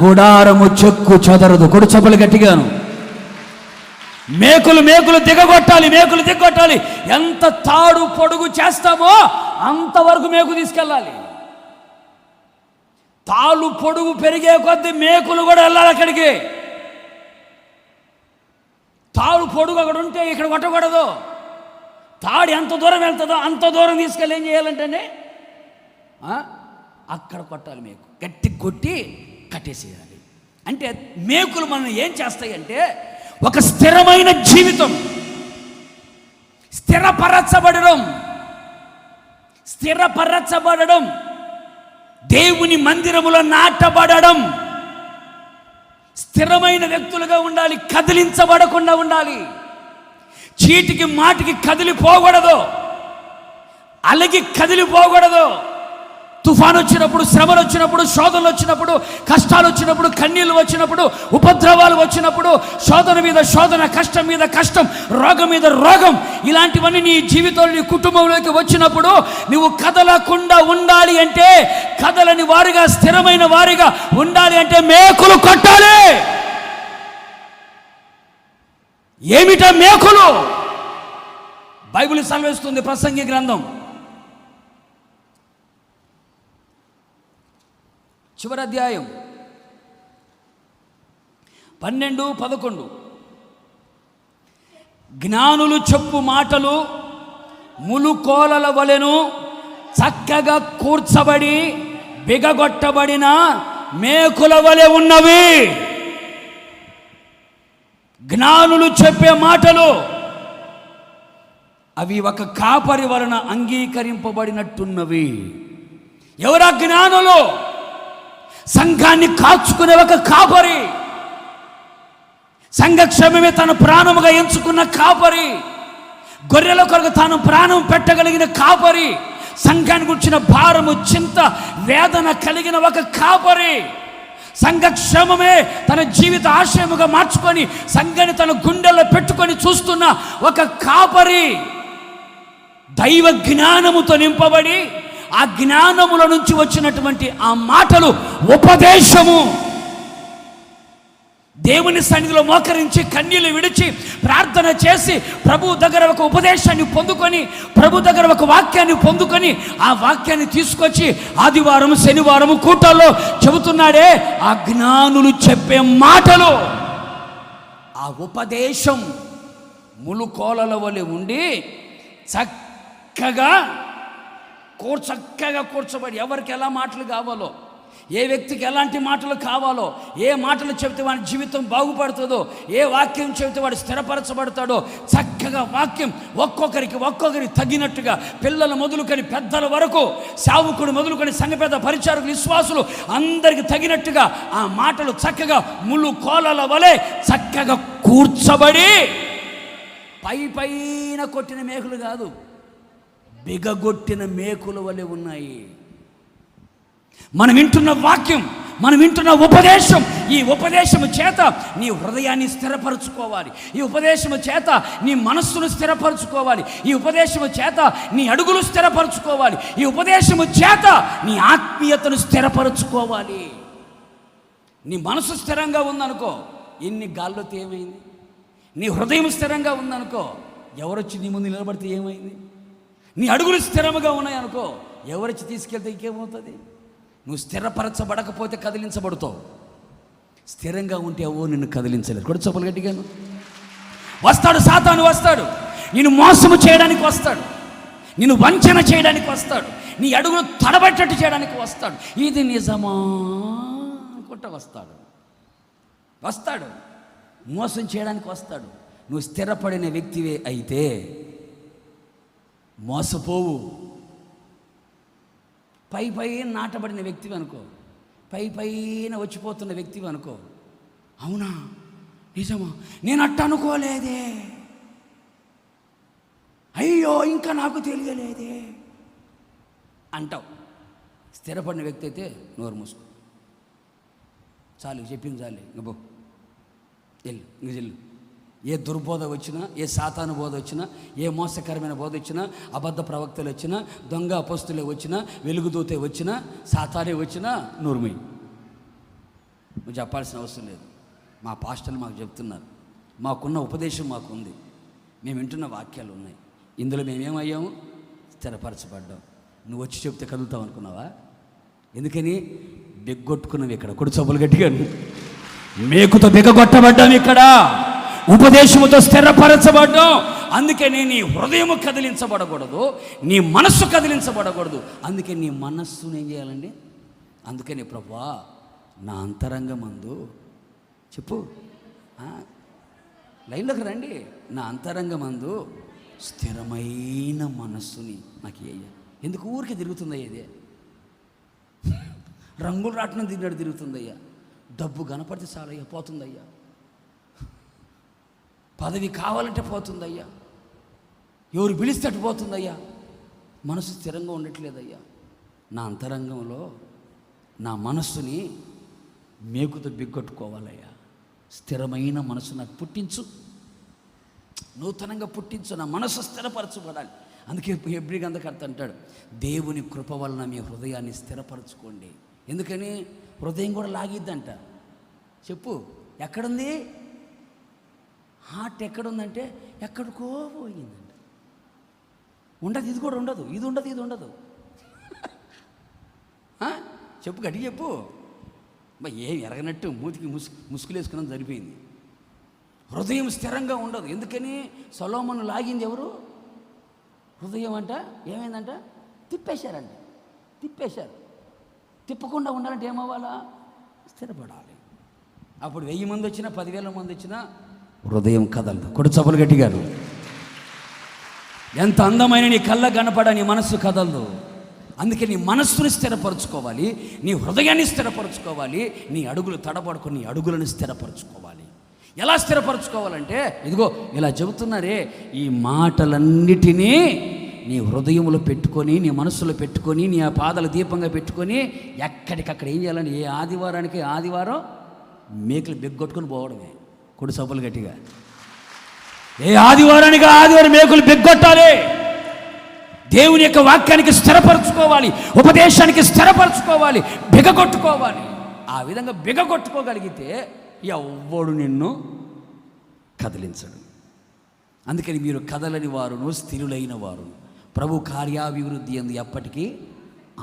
గుడారము చెక్కు చెదరదు. కొడు చెప్పలు గట్టిగాను. మేకులు దిగగొట్టాలి, మేకులు దిగొట్టాలి. ఎంత తాడు పొడుగు చేస్తామో అంతవరకు మేకు తీసుకెళ్ళాలి. తాళ్ళు పొడుగు పెరిగే కొద్దీ మేకులు కూడా వెళ్ళాలి అక్కడికి. తాడు పొడుగు అక్కడ ఉంటే ఇక్కడ కొట్టకూడదు. తాడు ఎంత దూరం వెళ్తుందో అంత దూరం తీసుకెళ్ళి ఏం చేయాలంటే అక్కడ కొట్టాలి. మేకు గట్టి కొట్టి కట్టేసేయాలి. అంటే మేకులు మనం ఏం చేస్తాయంటే ఒక స్థిరమైన జీవితం, స్థిరపరచబడడం, దేవుని మందిరములో నాటబడడం, స్థిరమైన వ్యక్తులుగా ఉండాలి. కదిలించబడకుండా ఉండాలి. చీటికి మాటికి కదిలిపోకూడదు, అలగి కదిలిపోకూడదు. తుఫాను వచ్చినప్పుడు, శ్రమలు వచ్చినప్పుడు, శోధనలు వచ్చినప్పుడు, కష్టాలు వచ్చినప్పుడు, కన్నీళ్ళు వచ్చినప్పుడు, ఉపద్రవాలు వచ్చినప్పుడు, శోధన మీద శోధన, కష్టం మీద కష్టం, రోగం మీద రోగం, ఇలాంటివన్నీ నీ జీవితంలో, నీ కుటుంబంలోకి వచ్చినప్పుడు నువ్వు కదలకుండా ఉండాలి అంటే, కదలని వారిగా, స్థిరమైన వారిగా ఉండాలి అంటే మేకులు కొట్టాలి. ఏమిటా మేకులు? బైబిల్ సెలవిస్తుంది. ప్రసంగి గ్రంథం చివరి అధ్యాయం 12-11. జ్ఞానులు చెప్పు మాటలు ములుకోలల వలెను చక్కగా కూర్చబడి బిగగొట్టబడిన మేకుల వలె ఉన్నవి. జ్ఞానులు చెప్పే మాటలు అవి ఒక కాపరి వలన అంగీకరింపబడినట్టున్నవి. ఎవరా జ్ఞానులు? సంఘాన్ని కాచుకునే ఒక కాపరి, సంఘక్షేమమే తన ప్రాణముగా ఎంచుకున్న కాపరి, గొర్రెల కొరకు తాను ప్రాణం పెట్టగలిగిన కాపరి, సంఘాన్ని గురించిన భారము, చింత, వేదన కలిగిన ఒక కాపరి, సంఘక్షేమమే తన జీవిత ఆశయముగా మార్చుకొని సంఘాన్ని తన గుండెల్లో పెట్టుకొని చూస్తున్న ఒక కాపరి, దైవ జ్ఞానముతో నింపబడి ఆ జ్ఞానముల నుంచి వచ్చినటువంటి ఆ మాటలు ఉపదేశము. దేవుని సన్నిధిలో మోకరించి కన్నీళ్లు విడిచి ప్రార్థన చేసి ప్రభు దగ్గర ఒక ఉపదేశాన్ని పొందుకొని, ప్రభు దగ్గర ఒక వాక్యాన్ని పొందుకొని, ఆ వాక్యాన్ని తీసుకొచ్చి ఆదివారం శనివారం కూటాల్లో చెబుతున్నాడే, ఆ జ్ఞానులు చెప్పే మాటలు, ఆ ఉపదేశం ములుకోలల వలె ఉండి చక్కగా కూర్చోబడి ఎవరికి ఎలా మాటలు కావాలో, ఏ వ్యక్తికి ఎలాంటి మాటలు కావాలో, ఏ మాటలు చెబితే వాడి జీవితం బాగుపడుతుందో, ఏ వాక్యం చెబితే వాడు స్థిరపరచబడతాడో, చక్కగా వాక్యం ఒక్కొక్కరికి తగినట్టుగా, పిల్లలు మొదలుకొని పెద్దల వరకు, సావుకుడు మొదలుకొని సంఘ పెద్ద పరిచారకులు విశ్వాసులు అందరికి తగినట్టుగా ఆ మాటలు చక్కగా ముళ్ళు కోలల వలె చక్కగా కూర్చబడి, పైన కొట్టిన మేకులు కాదు, బిగగొట్టిన మేకుల వలె ఉన్నాయి. మనం వింటున్న వాక్యం, మనం వింటున్న ఉపదేశం, ఈ ఉపదేశము చేత నీ హృదయాన్ని స్థిరపరచుకోవాలి, ఈ ఉపదేశము చేత నీ మనస్సును స్థిరపరచుకోవాలి, ఈ ఉపదేశము చేత నీ అడుగులు స్థిరపరచుకోవాలి, ఈ ఉపదేశము చేత నీ ఆత్మీయతను స్థిరపరచుకోవాలి. నీ మనసు స్థిరంగా ఉందనుకో, ఎన్ని గాల్లోతో ఏమైంది? నీ హృదయం స్థిరంగా ఉందనుకో, ఎవరొచ్చి నీ ముందు నిలబడితే ఏమైంది? నీ అడుగులు స్థిరముగా ఉన్నాయనుకో, ఎవరొచ్చి తీసుకెళ్తే ఇంకేమవుతుంది? నువ్వు స్థిరపరచబడకపోతే కదిలించబడుతావు, స్థిరంగా ఉంటే నిన్ను కదిలించలేదు. కూడా చొప్పులు గట్టిగాను వస్తాడు, సాతాను వస్తాడు, నిన్ను మోసము చేయడానికి వస్తాడు, నిన్ను వంచన చేయడానికి వస్తాడు, నీ అడుగులు తడబట్టేట్టు చేయడానికి వస్తాడు. ఇది నిజమా అనుకుంటా వస్తాడు, మోసం చేయడానికి వస్తాడు. నువ్వు స్థిరపడిన వ్యక్తివే అయితే మోసపోవు. పై నాటబడిన వ్యక్తివి అనుకో, పైన వచ్చిపోతున్న వ్యక్తివి అనుకో, అవునా నిజమా, నేను అట్ట అనుకోలేదే, అయ్యో ఇంకా నాకు తెలియలేదే అంటావు. స్థిరపడిన వ్యక్తి అయితే నోరు మూసుకో, చాలు చెప్పింది చాలు, ఇంకో చెల్లు. ఏ దుర్బోధ వచ్చినా, ఏ సాతాను బోధ వచ్చినా, ఏ మోసకరమైన బోధ వచ్చినా, అబద్ధ ప్రవక్తలు వచ్చినా, దొంగ అపస్తులే వచ్చినా, వెలుగుదూతే వచ్చినా, సాతానే వచ్చినా నూర్మి, నువ్వు చెప్పాల్సిన అవసరం లేదు. మా పాస్టర్లు మాకు చెప్తున్నారు, మాకున్న ఉపదేశం మాకు ఉంది, మేము వింటున్న వాక్యాలు ఉన్నాయి, ఇందులో మేమేమయ్యాము? స్థిరపరచబడ్డాం. నువ్వు వచ్చి చెప్తే కదులుతావు అనుకున్నావా? ఎందుకని? బెగ్గొట్టుకున్నావు ఇక్కడ, కొడు చొప్పులు గట్టిగా మేకుతో బిగగొట్టబడ్డాం, ఇక్కడ ఉపదేశముతో స్థిరపరచబడ్డాం. అందుకని నీ హృదయము కదిలించబడకూడదు, నీ మనస్సు కదిలించబడకూడదు. అందుకే నీ మనస్సును ఏం చేయాలండి? అందుకని ప్రభువా నా అంతరంగమందు, చెప్పు, లైన్లోకి రండి, నా అంతరంగమందు స్థిరమైన మనస్సుని నాకు ఇయ్య. ఎందుకు ఊరికి తిరుగుతుందయ్యా? ఇదే రంగులు రాట్నం తిరుగుతుందయ్యా, డబ్బు కనపడితే చాలయ్యా పోతుందయ్యా, పదవి కావాలంటే పోతుందయ్యా, ఎవరు పిలిస్తే పోతుందయ్యా, మనసు స్థిరంగా ఉండట్లేదయ్యా. నా అంతరంగంలో నా మనస్సుని మేకుతో బిగ్గొట్టుకోవాలయ్యా. స్థిరమైన మనసు నాకు పుట్టించు, నూతనంగా పుట్టించు, నా మనసు స్థిరపరచబడాలి. అందుకే హెబ్రీ గ్రంథకర్త అంటాడు, దేవుని కృప వలన మీ హృదయాన్ని స్థిరపరచుకోండి. ఎందుకని? హృదయం కూడా లాగిద్దంట. చెప్పు, ఎక్కడుంది? హార్ట్ ఎక్కడుందంటే ఎక్కడికో పోయిందంట. ఉండదు, ఇది కూడా ఉండదు, ఇది ఉండదు. చెప్పు, గట్టి చెప్పు. ఏం ఎరగనట్టు మూతికి ముసుగులు వేసుకున్నది సరిపోయింది. హృదయం స్థిరంగా ఉండదు. ఎందుకని? సొలొమోను లాగింది ఎవరు? హృదయం అంట. ఏమైందంట? తిప్పేశారంట. తిప్పకుండా ఉండాలంటే ఏమవ్వాలా? స్థిరపడాలి. అప్పుడు 1000 మంది వచ్చినా 10,000 మంది వచ్చినా హృదయం కదలదు. కొడు చప్పులు గట్టిగాను. ఎంత అందమైన నీ కళ్ళ కనపడ నీ మనస్సు కదలదు. అందుకే నీ మనస్సుని స్థిరపరచుకోవాలి, నీ హృదయాన్ని స్థిరపరచుకోవాలి, నీ అడుగులు తడబడుకొని నీ అడుగులను స్థిరపరచుకోవాలి. ఎలా స్థిరపరచుకోవాలంటే ఇదిగో ఇలా చెబుతున్నారే, ఈ మాటలన్నిటినీ నీ హృదయంలో పెట్టుకొని, నీ మనస్సులో పెట్టుకొని, నీ ఆ పాదాల దీపంగా పెట్టుకొని ఎక్కడికక్కడ ఏం చేయాలంటే ఏ ఆదివారానికి ఆదివారం మేకలు బెగ్గొట్టుకొని పోవడమే. కొడు సబ్బులు గట్టిగా, ఏ ఆదివారానికి ఆదివారం మేకులు బెగ్గొట్టాలి. దేవుని యొక్క వాక్యానికి స్థిరపరచుకోవాలి, ఉపదేశానికి స్థిరపరచుకోవాలి, బిగగొట్టుకోవాలి. ఆ విధంగా బిగగొట్టుకోగలిగితే ఎవ్వడు నిన్ను కదిలించడు. అందుకని మీరు కదలని వారును స్థిరులైన వారును ప్రభు కార్యాభివృద్ధి అందు ఎప్పటికీ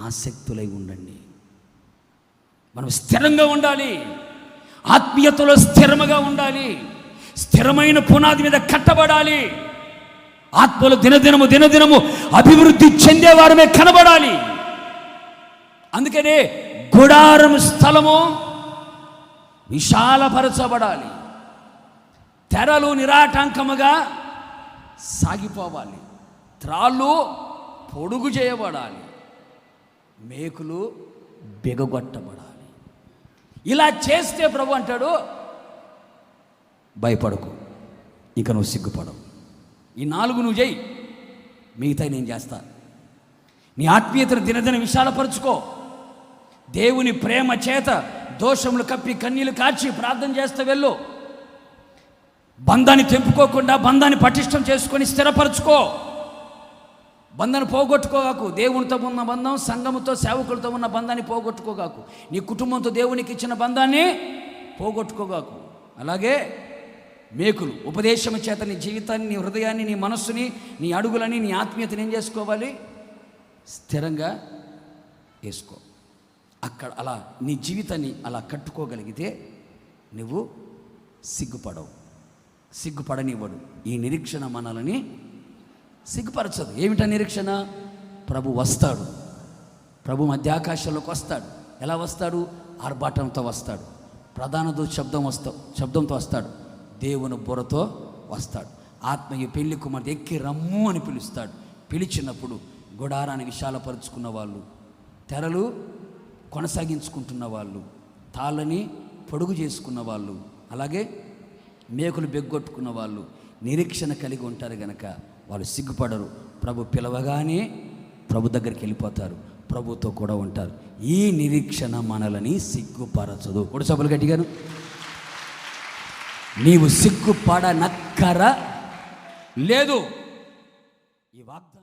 ఆసక్తులై ఉండండి. మనం స్థిరంగా ఉండాలి, ఆత్మీయతలో స్థిరముగా ఉండాలి, స్థిరమైన పునాది మీద కట్టబడాలి. ఆత్మలో దినదినము అభివృద్ధి చెందేవారమే కనబడాలి. అందుకనే గుడారం స్థలము విశాలపరచబడాలి, తెరలు నిరాటంకముగా సాగిపోవాలి, త్రాళ్ళు పొడుగు చేయబడాలి, మేకులు బిగగొట్టబడాలి. ఇలా చేస్తే ప్రభు అంటాడు, భయపడకు, ఇక నువ్వు సిగ్గుపడవు. ఈ 4 నువ్వు చేయి, మిగతా నేను చేస్తా. నీ ఆత్మీయతను దినదిన విశాలపరుచుకో. దేవుని ప్రేమ చేత దోషములు కప్పి కన్నీళ్లు కార్చి ప్రార్థన చేస్తే వెళ్ళు. బంధాన్ని తెంపుకోకుండా బంధాన్ని పటిష్టం చేసుకొని స్థిరపరచుకో. బంధాన్ని పోగొట్టుకోగాకు. దేవునితో ఉన్న బంధం, సంఘముతో సేవకులతో ఉన్న బంధాన్ని పోగొట్టుకోగాకు. నీ కుటుంబంతో దేవునికి ఇచ్చిన బంధాన్ని పోగొట్టుకోగాకు. అలాగే మేకులు ఉపదేశం చేత నీ జీవితాన్ని, నీ హృదయాన్ని, నీ మనస్సుని, నీ అడుగులని, నీ ఆత్మీయతని ఏం చేసుకోవాలి? స్థిరంగా వేసుకో. అక్కడ అలా నీ జీవితాన్ని అలా కట్టుకోగలిగితే నువ్వు సిగ్గుపడవు, సిగ్గుపడనివ్వడు. ఈ నిరీక్షణ మనల్ని సిగ్గుపరచదు. ఏమిటా నిరీక్షణ? ప్రభు వస్తాడు, ప్రభు మధ్యాకాశంలోకి వస్తాడు. ఎలా వస్తాడు? ఆర్భాటంతో వస్తాడు, ప్రధాన దూత శబ్దంతో వస్తాడు, దేవుని బుర్రతో వస్తాడు. ఆత్మీయ పెళ్లి కుమార్తె ఎక్కి రమ్ము అని పిలుస్తాడు. పిలిచినప్పుడు గుడారాన్ని విశాలపరుచుకున్న వాళ్ళు, తెరలు కొనసాగించుకుంటున్న వాళ్ళు, తాళ్ళని పొడుగు చేసుకున్న వాళ్ళు, అలాగే మేకులు బెగ్గొట్టుకున్న వాళ్ళు నిరీక్షణ కలిగి ఉంటారు గనక వాళ్ళు సిగ్గుపడరు. ప్రభు పిలవగానే ప్రభు దగ్గరికి వెళ్ళిపోతారు, ప్రభుతో కూడా ఉంటారు. ఈ నిరీక్షణ మనలని సిగ్గుపరచదు. కూడా సభలు గట్టిగాను. నీవు సిగ్గుపడనక్కర లేదు. ఈ వాగ్దానం